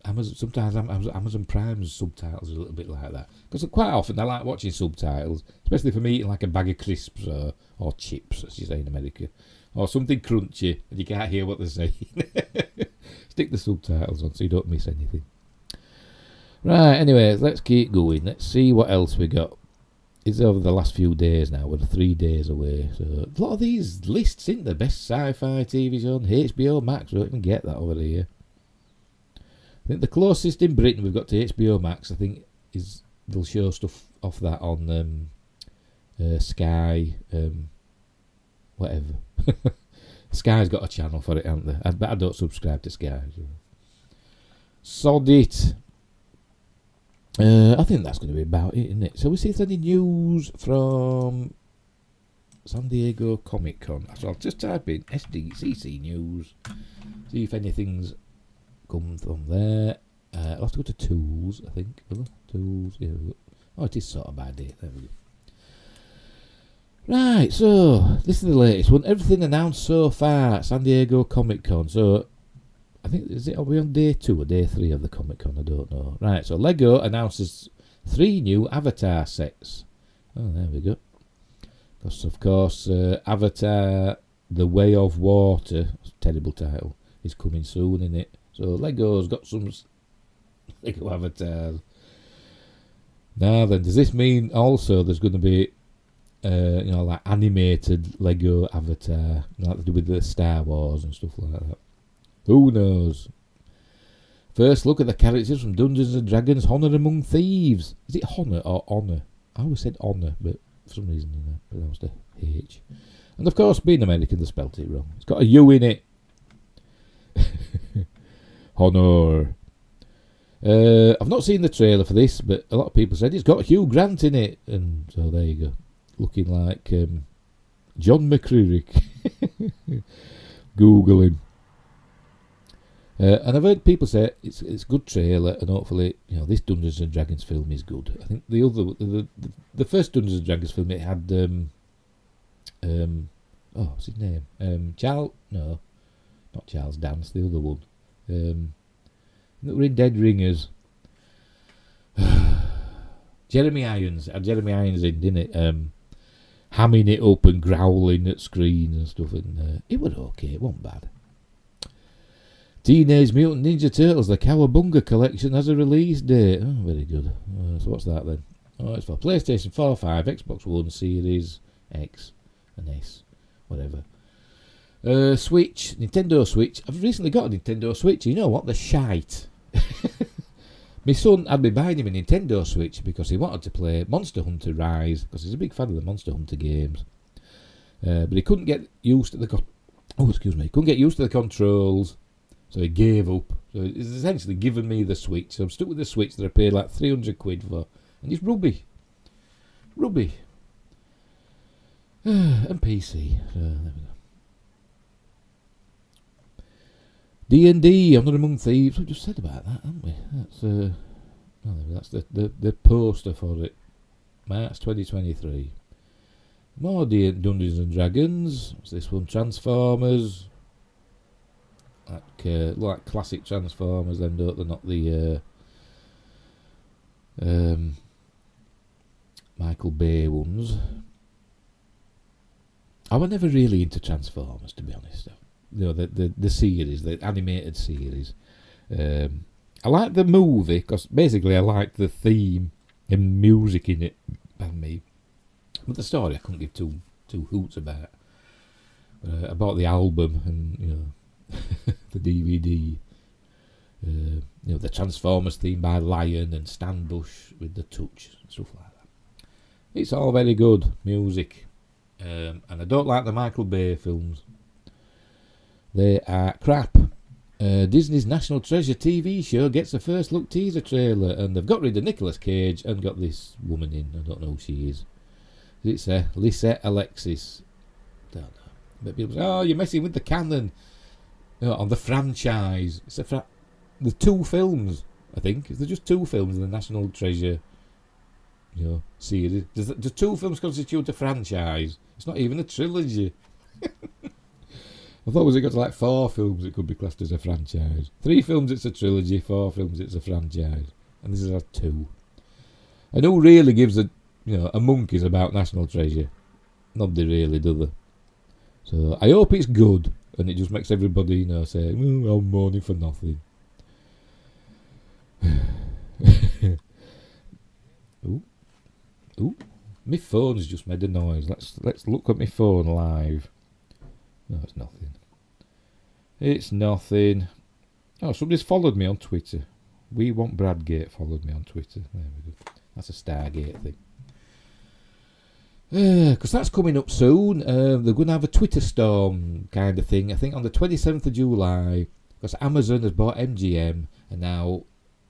Amazon Prime's subtitles are a little bit like that because quite often I like watching subtitles, especially if I'm eating like a bag of crisps or chips, as you say in America, or something crunchy and you can't hear what they're saying. Stick the subtitles on so you don't miss anything. Right, anyway, let's keep going. Let's see what else we got. It's over the last few days now. We're 3 days away. So a lot of these lists, isn't there? Best sci-fi TV show on HBO Max. We don't even get that over here. I think the closest in Britain we've got to HBO Max, I think, is they'll show stuff off that on Sky, whatever. Sky's got a channel for it, haven't they? But I don't subscribe to Sky. So. Sod it. I think that's going to be about it, isn't it? So we see if there's any news from San Diego Comic Con. So I'll just type in SDCC news. See if anything's come from there. I'll have to go to tools, I think. Tools. Yeah. Oh, it is sort of by date. There we go. Right, so this is the latest one. Everything announced so far at San Diego Comic Con. So I think are we on day 2 or day 3 of the Comic Con? I don't know. Right, so Lego announces 3 new Avatar sets. Oh, there we go. Because of course, Avatar: The Way of Water, terrible title, is coming soon, isn't it? So Lego's got some Lego avatars. Now then, does this mean also there's going to be, like animated Lego avatar, like to do with the Star Wars and stuff like that? Who knows? First, look at the characters from Dungeons and Dragons: Honor Among Thieves. Is it Honor or Honor? I always said Honor, but for some reason I pronounced a H. And of course, being American, they spelt it wrong. It's got a U in it. Honor. I've not seen the trailer for this, but a lot of people said it's got Hugh Grant in it, and so there you go, looking like John McCririck. Google him. And I've heard people say it's a good trailer, and hopefully, this Dungeons and Dragons film is good. I think the first Dungeons and Dragons film, it had what's his name? Not Charles Dance, the other one. That were in Dead Ringers. Jeremy Irons. Jeremy Irons in, didn't it? Hamming it up and growling at screens and stuff. And it was okay. It wasn't bad. Teenage Mutant Ninja Turtles, the Cowabunga collection, has a release date. Oh, very good. So what's that then? Oh, it's for PlayStation 4, 5, Xbox One, Series X and S, whatever. Switch, Nintendo Switch. I've recently got a Nintendo Switch. You know what? They're shite. My son had me buying him a Nintendo Switch because he wanted to play Monster Hunter Rise, because he's a big fan of the Monster Hunter games. But he couldn't get used to the couldn't get used to the controls, so he gave up. So he's essentially given me the Switch. So I'm stuck with the Switch that I paid like £300 for, and it's rubby. And PC. So there we go. D&D, Honor Among Thieves. We just said about that, haven't we? That's the poster for it. March 2023. More Dungeons and Dragons. What's this one? Transformers. Like classic Transformers, then, don't they? Not the Michael Bay ones. I was never really into Transformers, to be honest. The series, the animated series. I like the movie because basically I like the theme and music in it. And me, but the story I couldn't give two hoots about. I bought the album and the DVD. The Transformers theme by Lion and Stan Bush with the touch and stuff like that. It's all very good music, and I don't like the Michael Bay films. They are crap. Disney's National Treasure TV show gets a first look teaser trailer, and they've got rid of Nicolas Cage and got this woman in. I don't know who she is. It's Lisette Alexis. Don't know. But people say, "Oh, you're messing with the canon on the franchise." It's there's 2 films, I think. Is there just 2 films in the National Treasure series? Does 2 films constitute a franchise? It's not even a trilogy. I thought it got to like 4 films it could be classed as a franchise. 3 films it's a trilogy, 4 films it's a franchise. And this is a 2. And who really gives a monkeys about National Treasure? Nobody really, do they? So I hope it's good and it just makes everybody say, I'm mourning for nothing. Ooh. My phone's just made a noise. Let's look at my phone live. No, it's nothing. It's nothing. Oh, somebody's followed me on Twitter. We Want Bradgate followed me on Twitter. There we go. That's a Stargate thing. Because that's coming up soon. They're going to have a Twitter storm kind of thing. I think on the 27th of July. Because Amazon has bought MGM. And now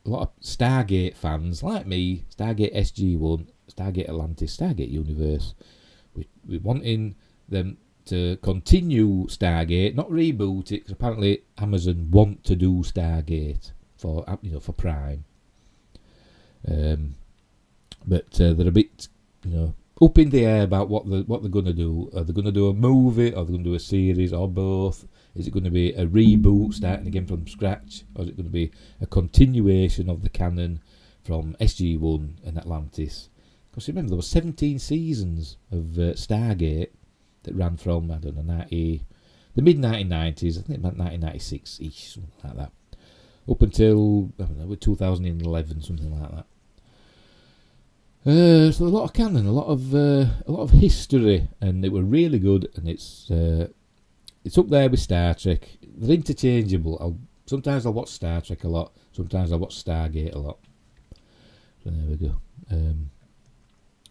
a lot of Stargate fans, like me, Stargate SG-1, Stargate Atlantis, Stargate Universe, we're wanting them to continue Stargate, not reboot it, because apparently Amazon want to do Stargate for Prime. But they're a bit up in the air about what they're going to do. Are they going to do a movie, or are they going to do a series, or both? Is it going to be a reboot starting again from scratch, or is it going to be a continuation of the canon from SG-1 and Atlantis? Because remember, there were 17 seasons of Stargate that ran from, the mid-1990s, I think about 1996-ish, something like that, up until, I don't know, 2011, something like that. So a lot of canon, a lot of history, and they were really good. And it's up there with Star Trek. They're interchangeable. Sometimes I'll watch Star Trek a lot. Sometimes I'll watch Stargate a lot. So there we go.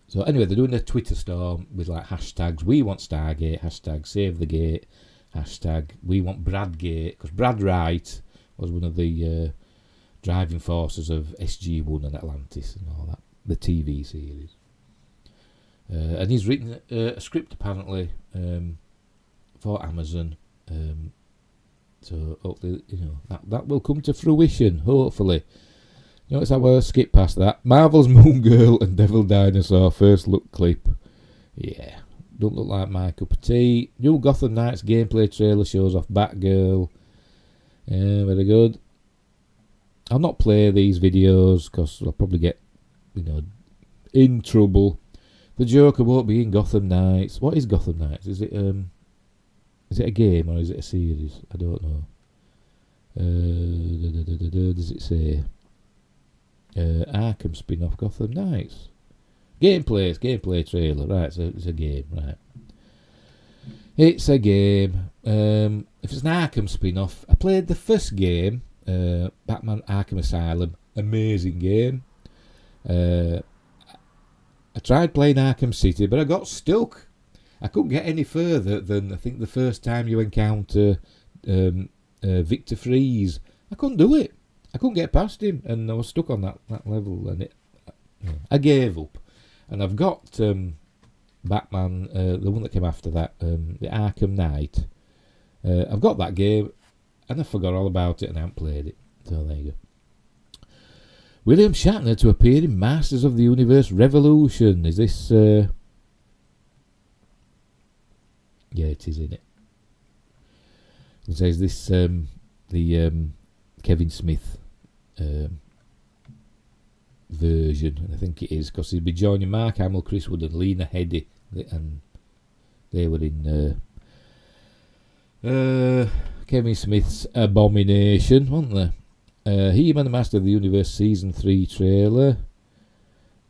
So anyway, they're doing a Twitter storm with like hashtags. We want Stargate. Hashtag Save the Gate. Hashtag We want Bradgate, because Brad Wright was one of the driving forces of SG-1 and Atlantis and all that. The TV series, and he's written a script apparently for Amazon. So hopefully, that will come to fruition. Hopefully, notice how I skip past that. Marvel's Moon Girl and Devil Dinosaur first look clip. Yeah, don't look like my cup of tea. New Gotham Knights gameplay trailer shows off Batgirl. Very good. I'll not play these videos because I'll probably get in trouble. The Joker won't be in Gotham Knights. What is Gotham Knights? Is it a game or is it a series? I don't know. Does it say Arkham spin-off Gotham Knights? Gameplay trailer. Right, so it's a game, right. It's a game. If it's an Arkham spin-off, I played the first game, Batman Arkham Asylum. Amazing game. I tried playing Arkham City, but I got stuck. I couldn't get any further than, I think, the first time you encounter Victor Freeze. I couldn't do it. I couldn't get past him, and I was stuck on that level, and I gave up. And I've got Batman, the one that came after that, the Arkham Knight. I've got that game, and I forgot all about it, and I haven't played it. So there you go. William Shatner to appear in Masters of the Universe Revolution. Is this... yeah, it is, isn't it? It says this the Kevin Smith version, and I think it is, because he'll be joining Mark Hamill, Chris Wood and Lena Headey, and they were in Kevin Smith's Abomination, weren't they? He-Man the Master of the Universe Season 3 trailer.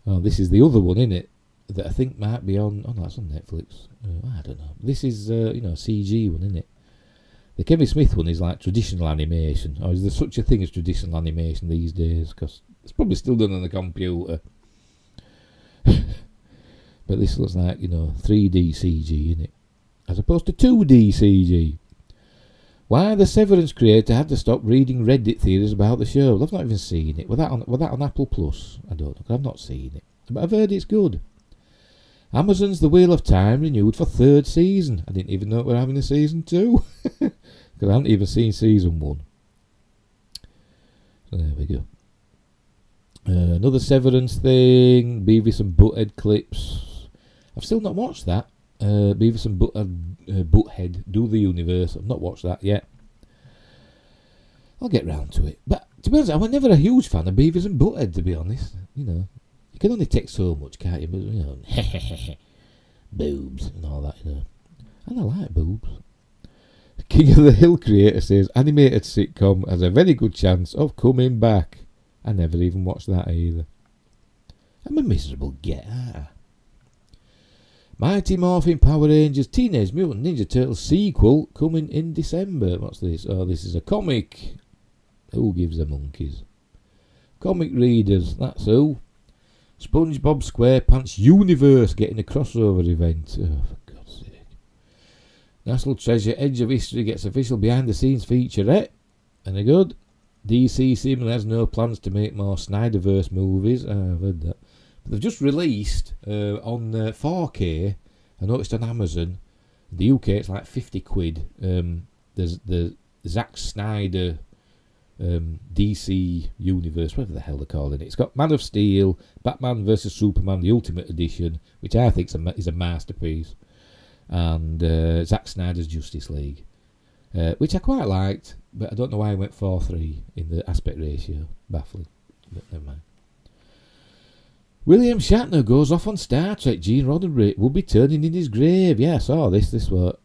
Oh, this is the other one, isn't it? That I think might be on... Oh, no, that's on Netflix. I don't know. This is, a CG one, isn't it? The Kevin Smith one is like traditional animation. Or is there such a thing as traditional animation these days? Because it's probably still done on the computer. But this looks like, 3D CG, isn't it? As opposed to 2D CG. Why the Severance creator had to stop reading Reddit theories about the show. I've not even seen it. Was that on Apple Plus? I don't know. I've not seen it. But I've heard it's good. Amazon's The Wheel of Time renewed for 3rd season. I didn't even know we're having a season 2. Because I haven't even seen season 1. So there we go. Another Severance thing. Beavis and Butthead clips. I've still not watched that. Beavis and Butthead Do the Universe. I've not watched that yet. I'll get round to it. But to be honest, I was never a huge fan of Beavis and Butthead, to be honest. You can only take so much, can't you? But, boobs and all that, And I like boobs. King of the Hill creator says animated sitcom has a very good chance of coming back. I never even watched that either. I'm a miserable getter. Mighty Morphin Power Rangers Teenage Mutant Ninja Turtles sequel coming in December. What's this? Oh, this is a comic. Who gives a monkeys? Comic readers, that's who. SpongeBob SquarePants Universe getting a crossover event. Oh, for God's sake. National Treasure Edge of History gets official behind the scenes featurette. Any good? DC seemingly has no plans to make more Snyderverse movies. I've heard that. They've just released on 4K. I noticed on Amazon. In the UK, it's like 50 quid. There's the Zack Snyder DC Universe, whatever the hell they're calling it. It's got Man of Steel, Batman vs Superman, the Ultimate Edition, which I think is a masterpiece, and Zack Snyder's Justice League, which I quite liked, but I don't know why I went 4:3 in the aspect ratio. Baffling, but never mind. William Shatner goes off on Star Trek. Gene Roddenberry will be turning in his grave. Yeah, I saw this. This was,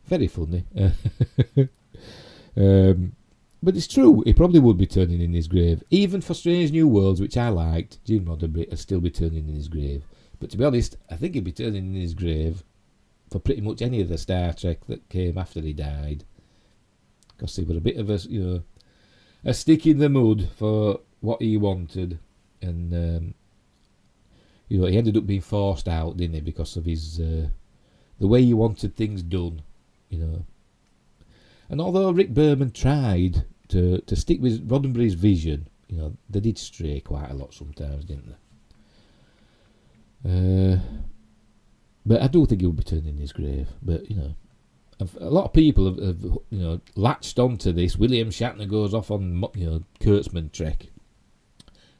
very funny. But it's true, he probably would be turning in his grave. Even for Strange New Worlds, which I liked, Gene Roddenberry would still be turning in his grave. But to be honest, I think he'd be turning in his grave for pretty much any of the Star Trek that came after he died. Because he was a bit of a stick in the mud for what he wanted. And, he ended up being forced out, didn't he, because of his the way he wanted things done, And although Rick Berman tried to stick with Roddenberry's vision, they did stray quite a lot sometimes, didn't they? But I do think he would be turning in his grave. But, a lot of people have latched onto this. William Shatner goes off on, Kurtzman Trek.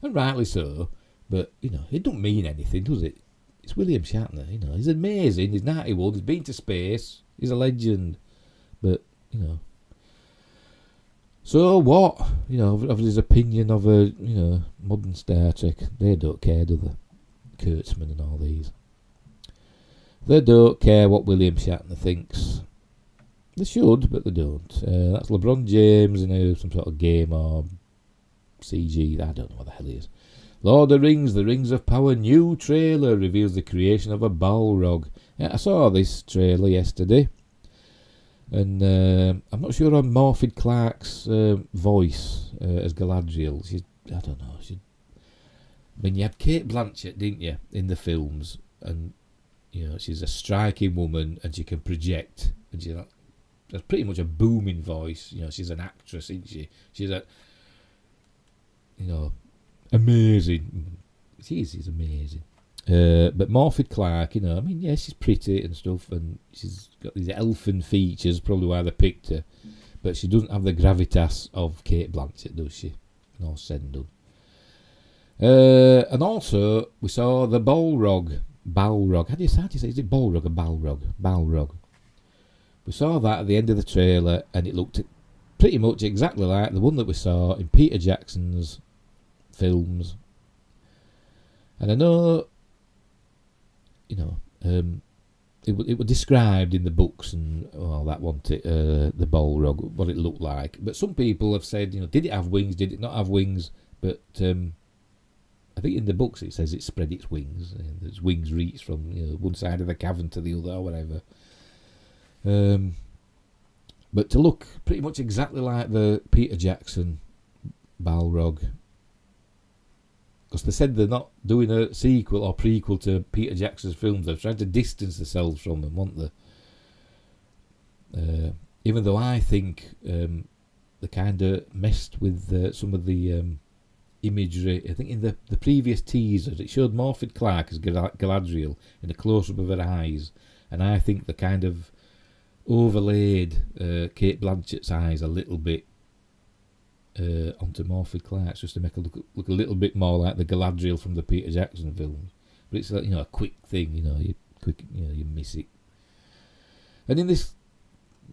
And rightly so. But, it don't mean anything, does it? It's William Shatner, He's amazing. He's 91. He's been to space. He's a legend. But, so what? Of his opinion of a, modern Star Trek. They don't care, do they? Kurtzman and all these. They don't care what William Shatner thinks. They should, but they don't. That's LeBron James in some sort of game or CG. I don't know what the hell he is. Lord of the Rings of Power new trailer reveals the creation of a Balrog. Yeah, I saw this trailer yesterday. And I'm not sure on Morphy Clark's voice as Galadriel. I don't know. You had Kate Blanchett, didn't you, in the films? And, she's a striking woman and she can project. And she's pretty much a booming voice. She's an actress, isn't she? She's amazing. She's amazing. But Morphy Clark, she's pretty and stuff, and she's got these elfin features, probably why they picked her. But she doesn't have the gravitas of Kate Blanchett, does she? Nor Sendon. And also, we saw the Balrog. Balrog. How do you say? Is it Balrog or Balrog? Balrog. We saw that at the end of the trailer, and it looked pretty much exactly like the one that we saw in Peter Jackson's films. And I know, it was described in the books and all that, wasn't it? The Balrog, what it looked like. But some people have said, did it have wings? Did it not have wings? But I think in the books it says it spread its wings. And its wings reach from one side of the cavern to the other or whatever. But to look pretty much exactly like the Peter Jackson Balrog. Because they said they're not doing a sequel or prequel to Peter Jackson's films. They're trying to distance themselves from them, weren't they? Even though I think they kind of messed with some of the imagery. I think in the previous teasers it showed Morphy Clark as Galadriel in a close-up of her eyes. And I think they kind of overlaid Kate Blanchett's eyes a little bit onto Morphy Clark's, just to make her look a little bit more like the Galadriel from the Peter Jackson films. But it's like, a quick thing, you miss it. And in this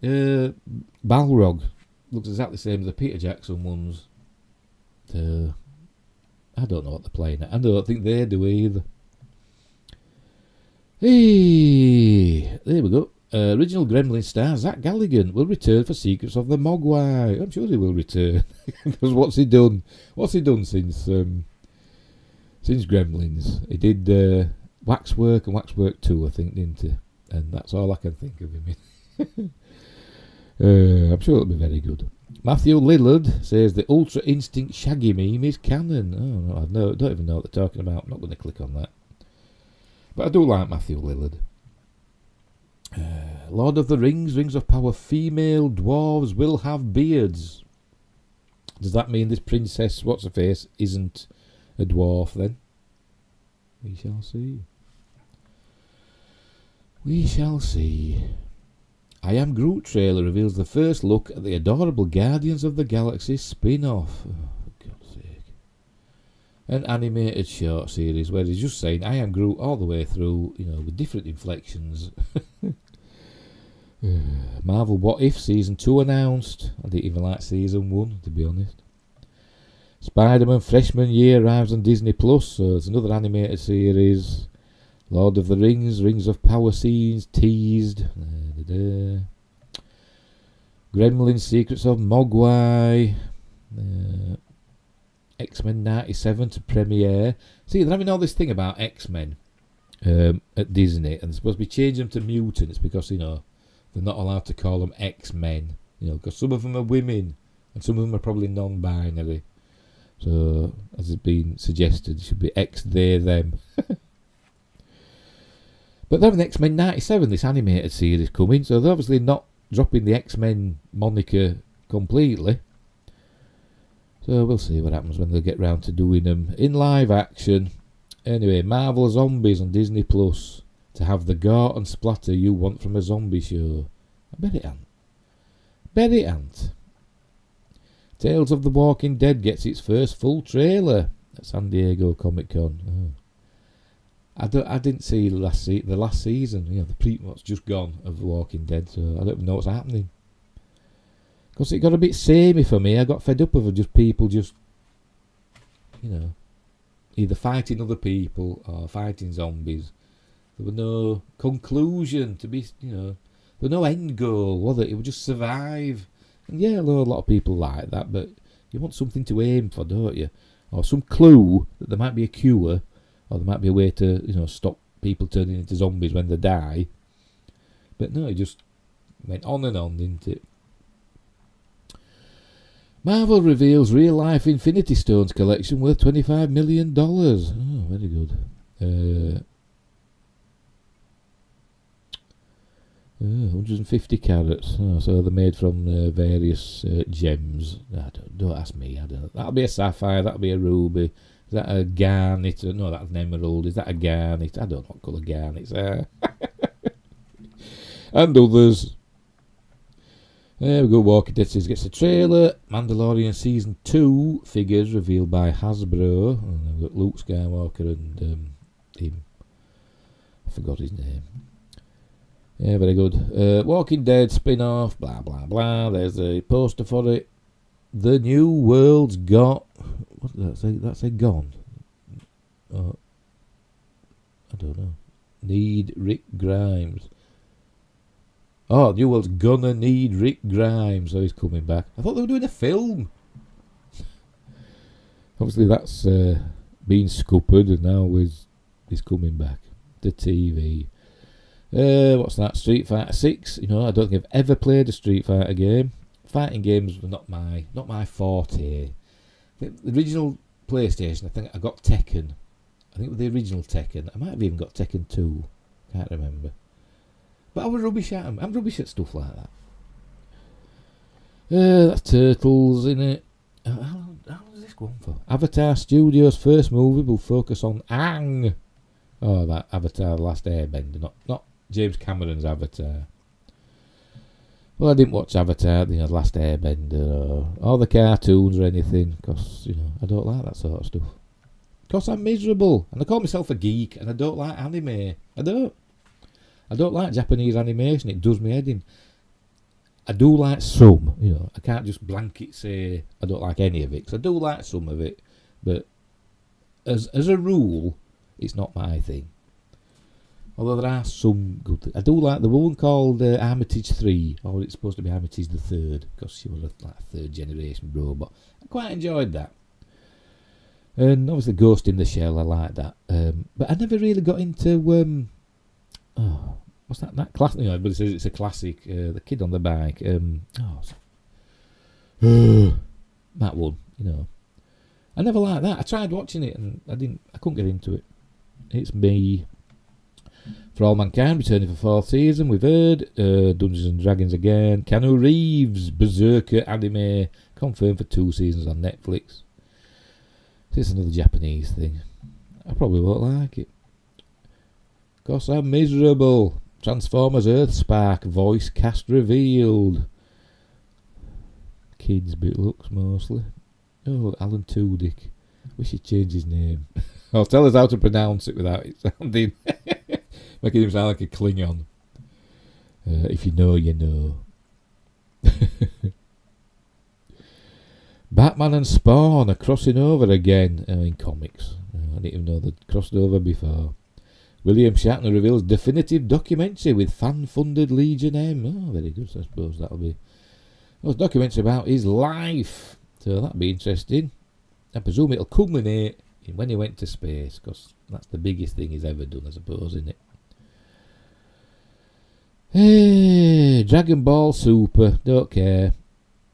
Balrog looks exactly the same as the Peter Jackson ones. I don't know what they're playing at. I don't think they do either. Hey, there we go. Original Gremlin star Zach Galligan will return for Secrets of the Mogwai. I'm sure he will return. Because what's he done? What's he done since Gremlins? He did Waxwork and Waxwork 2, I think, didn't he? And that's all I can think of him in. I'm sure it'll be very good. Matthew Lillard says the Ultra Instinct Shaggy meme is canon. Oh, no, I don't even know what they're talking about. I'm not going to click on that. But I do like Matthew Lillard. Lord of the Rings, Rings of Power, female dwarves will have beards. Does that mean this princess, what's her face, isn't a dwarf then? We shall see. We shall see. I Am Groot trailer reveals the first look at the adorable Guardians of the Galaxy spin-off. Oh, for God's sake. An animated short series where he's just saying I Am Groot all the way through, with different inflections. Marvel What If Season 2 announced. I didn't even like Season 1, to be honest. Spider-Man Freshman Year arrives on Disney Plus, so it's another animated series. Lord of the Rings, Rings of Power scenes teased. Gremlin Secrets of Mogwai. X-Men 97 to premiere. See, they're having all this thing about X-Men at Disney, and they're supposed to be changing them to mutants because, you know, they're not allowed to call them X-Men, you know, because some of them are women and some of them are probably non-binary. So, as it's been suggested, it should be X, they, them. But they're having X-Men 97, this animated series coming, so they're obviously not dropping the X-Men moniker completely. So we'll see what happens when they get round to doing them in live action. Anyway, Marvel Zombies on Disney Plus to have the gore and splatter you want from a zombie show. I bet it ain't. Bet it ain't. Tales of the Walking Dead gets its first full trailer at San Diego Comic Con. Oh. I didn't see the last season. You know, what's just gone of The Walking Dead, so I don't even know what's happening. Because it got a bit samey for me. I got fed up of just people just, you know, either fighting other people or fighting zombies. There was no conclusion to be, you know, there was no end goal, was it? It would just survive. And yeah, a lot of people like that, but you want something to aim for, don't you? Or some clue that there might be a cure, or there might be a way to, you know, stop people turning into zombies when they die. But no, it just went on and on, didn't it? Marvel reveals real-life Infinity Stones collection worth $25 million. Oh, very good. 150 carats. Oh, so they're made from various gems. Don't ask me. I don't. That'll be a sapphire. That'll be a ruby. Is that a garnet? No, that's an emerald. Is that a garnet? I don't know what colour garnets are. And others. There we go. Walking Dead series gets a trailer. Mandalorian season 2 figures revealed by Hasbro. And we've got Luke Skywalker and him. I forgot his name. Yeah, very good. Walking Dead spin-off. Blah blah blah. There's a poster for it. The New World's got. What did that say? That say gone. I don't know. Need Rick Grimes. Oh, New World's gonna need Rick Grimes, so he's coming back. I thought they were doing a film. Obviously, that's been scuppered, and now he's coming back to TV. What's that? Street Fighter 6. You know, I don't think I've ever played a Street Fighter game. Fighting games were not my forte. The original PlayStation, I think I got Tekken. I think with the original Tekken, I might have even got Tekken 2. Can't remember. But I was rubbish at them. I'm rubbish at stuff like that. That's Turtles, innit? How does this go on for? Avatar Studios' first movie will focus on Aang. Oh, that Avatar The Last Airbender, not James Cameron's Avatar. Well, I didn't watch Avatar, The Last Airbender, or the cartoons or anything, because, you know, I don't like that sort of stuff. Because I'm miserable, and I call myself a geek, and I don't like anime. I don't like Japanese animation, it does me head in. I do like some, you know, I can't just blanket say I don't like any of it, because I do like some of it, but as a rule, it's not my thing. Although there are some good things. I do like the one called Armitage 3, or it's supposed to be Armitage the 3rd, because she was like a 3rd generation robot. I quite enjoyed that. And obviously Ghost in the Shell, I like that. But I never really got into... what's that? That classic? You know, everybody says it's a classic. The Kid on the Bike. That one. You know, I never liked that. I tried watching it and I couldn't get into it. It's me. For All Mankind returning for 4th season. We've heard Dungeons and Dragons again. Keanu Reeves Berserker anime confirmed for 2 seasons on Netflix. It's another Japanese thing. I probably won't like it. Cause I'm miserable. Transformers Earthspark voice cast revealed. Kids bit looks mostly. Oh, Alan Tudyk. Wish he'd change his name. Oh, tell us how to pronounce it without it sounding making him sound like a Klingon. If you know, you know. Batman and Spawn are crossing over again in comics. I didn't even know they'd crossed over before. William Shatner reveals definitive documentary with fan-funded Legion M. Oh, very good. So I suppose that'll be Those documentaries about his life. So that'll be interesting. I presume it'll culminate in when he went to space, because that's the biggest thing he's ever done, I suppose, isn't it? Hey, Dragon Ball Super, don't care.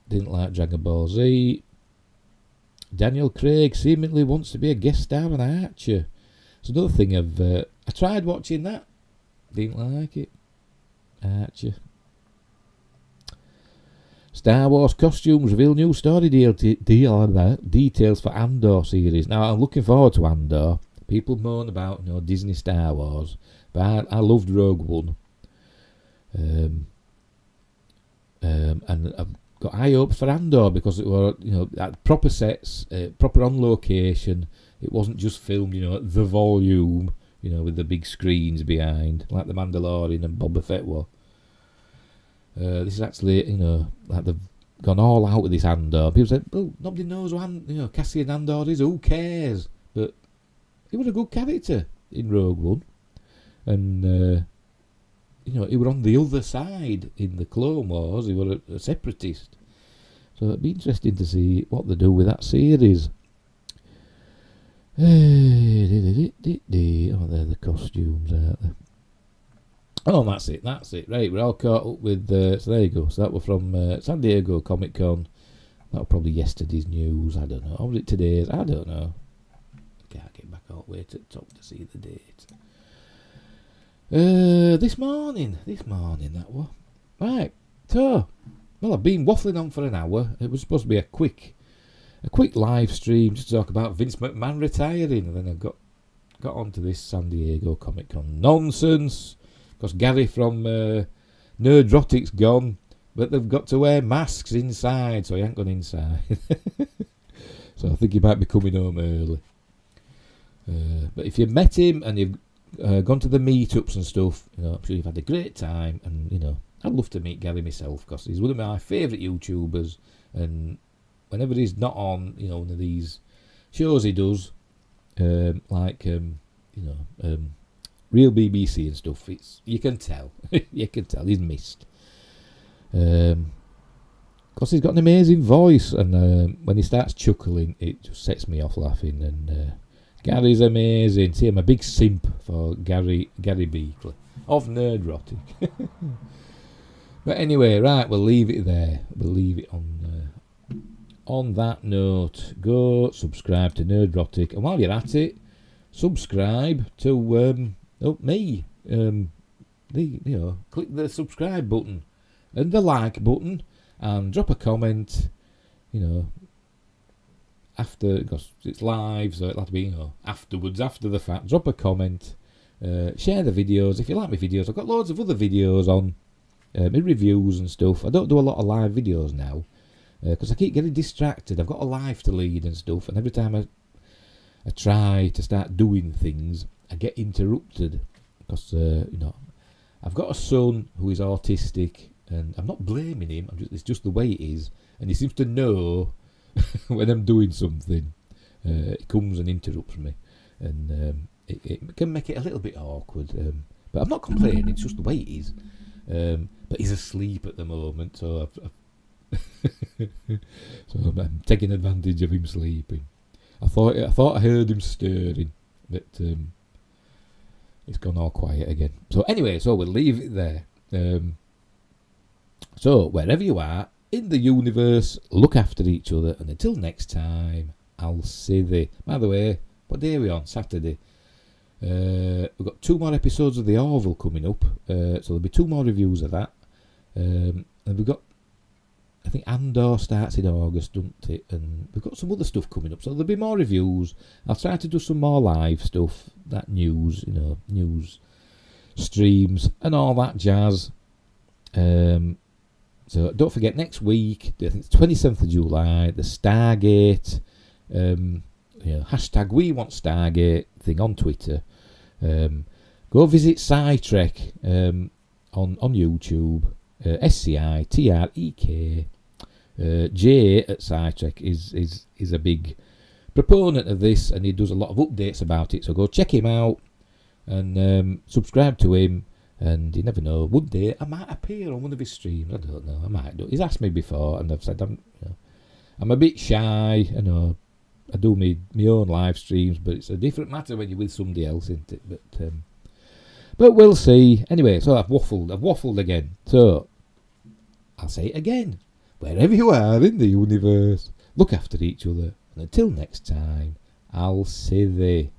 Didn't like Dragon Ball Z. Daniel Craig seemingly wants to be a guest star on Archer. It's another thing I tried watching that. Didn't like it. Archer. Star Wars costumes reveal new story details for Andor series. Now, I'm looking forward to Andor. People moan about Disney Star Wars, but I loved Rogue One. And I've got high hopes for Andor because it were proper sets, proper on location. It wasn't just filmed at the volume, with the big screens behind like the Mandalorian and Boba Fett were. This is actually like they've gone all out with this Andor. People said, "Well, nobody knows who Cassian Andor is. Who cares?" But he was a good character in Rogue One, and he was on the other side in the Clone Wars. He was a separatist, so it'd be interesting to see what they do with that series. Oh, they're the costumes, aren't they? Oh, that's it. Right, we're all caught up with... so there you go. So that was from San Diego Comic Con. That was probably yesterday's news. I don't know. Or was it today's? I don't know. I can't get back all the way to the top to see the date. This morning that was. Right, so... Well, I've been waffling on for an hour. It was supposed to be a quick live stream just to talk about Vince McMahon retiring. And then I got onto this San Diego Comic Con nonsense. Because Gary from Nerdrotic's gone, but they've got to wear masks inside, so he ain't gone inside. So I think he might be coming home early. But if you've met him and you've gone to the meetups and stuff, I'm sure you've had a great time. And I'd love to meet Gary myself because he's one of my favourite YouTubers. And whenever he's not on, one of these shows he does, Real BBC and stuff, you can tell. He's missed. Because he's got an amazing voice, and when he starts chuckling, it just sets me off laughing. And Gary's amazing. See, I'm a big simp for Gary Beakley of Nerdrotic. But anyway, right, we'll leave it there. We'll leave it on that note. Go subscribe to Nerdrotic, and while you're at it, subscribe to me. Click the subscribe button and the like button, and drop a comment. After, because it's live, so it'll have to be afterwards, after the fact. Drop a comment. Share the videos if you like my videos. I've got loads of other videos on my reviews and stuff. I don't do a lot of live videos now because I keep getting distracted. I've got a life to lead and stuff, and every time I try to start doing things, I get interrupted because I've got a son who is autistic, and I'm not blaming him. It's just the way it is, and he seems to know when I'm doing something. He comes and interrupts me, and it can make it a little bit awkward. But I'm not complaining. It's just the way it is. But he's asleep at the moment, so I'm taking advantage of him sleeping. I thought I heard him stirring, but it's gone all quiet again. So anyway, so we'll leave it there. So wherever you are in the universe, look after each other, and until next time, I'll see thee. By the way, what day are we on? Saturday. We've got 2 more episodes of The Orville coming up, so there'll be 2 more reviews of that. And we've got, I think Andor starts in August, doesn't it? And we've got some other stuff coming up, so there'll be more reviews. I'll try to do some more live stuff, that news, news streams and all that jazz. So don't forget, next week, I think it's 27th of July, the Stargate, hashtag We Want Stargate thing on Twitter. Go visit Sci-Trek on YouTube. SCITREK. Jay at Sci-Trek is a big proponent of this, and he does a lot of updates about it, so go check him out and subscribe to him, And you never know. One day I might appear on one of his streams. I don't know. I might do. He's asked me before, and I've said I'm a bit shy. I know. I do my own live streams, but it's a different matter when you're with somebody else, isn't it? But we'll see. Anyway, so I've waffled again. So I'll say it again. Wherever you are in the universe, look after each other. And until next time, I'll say thee.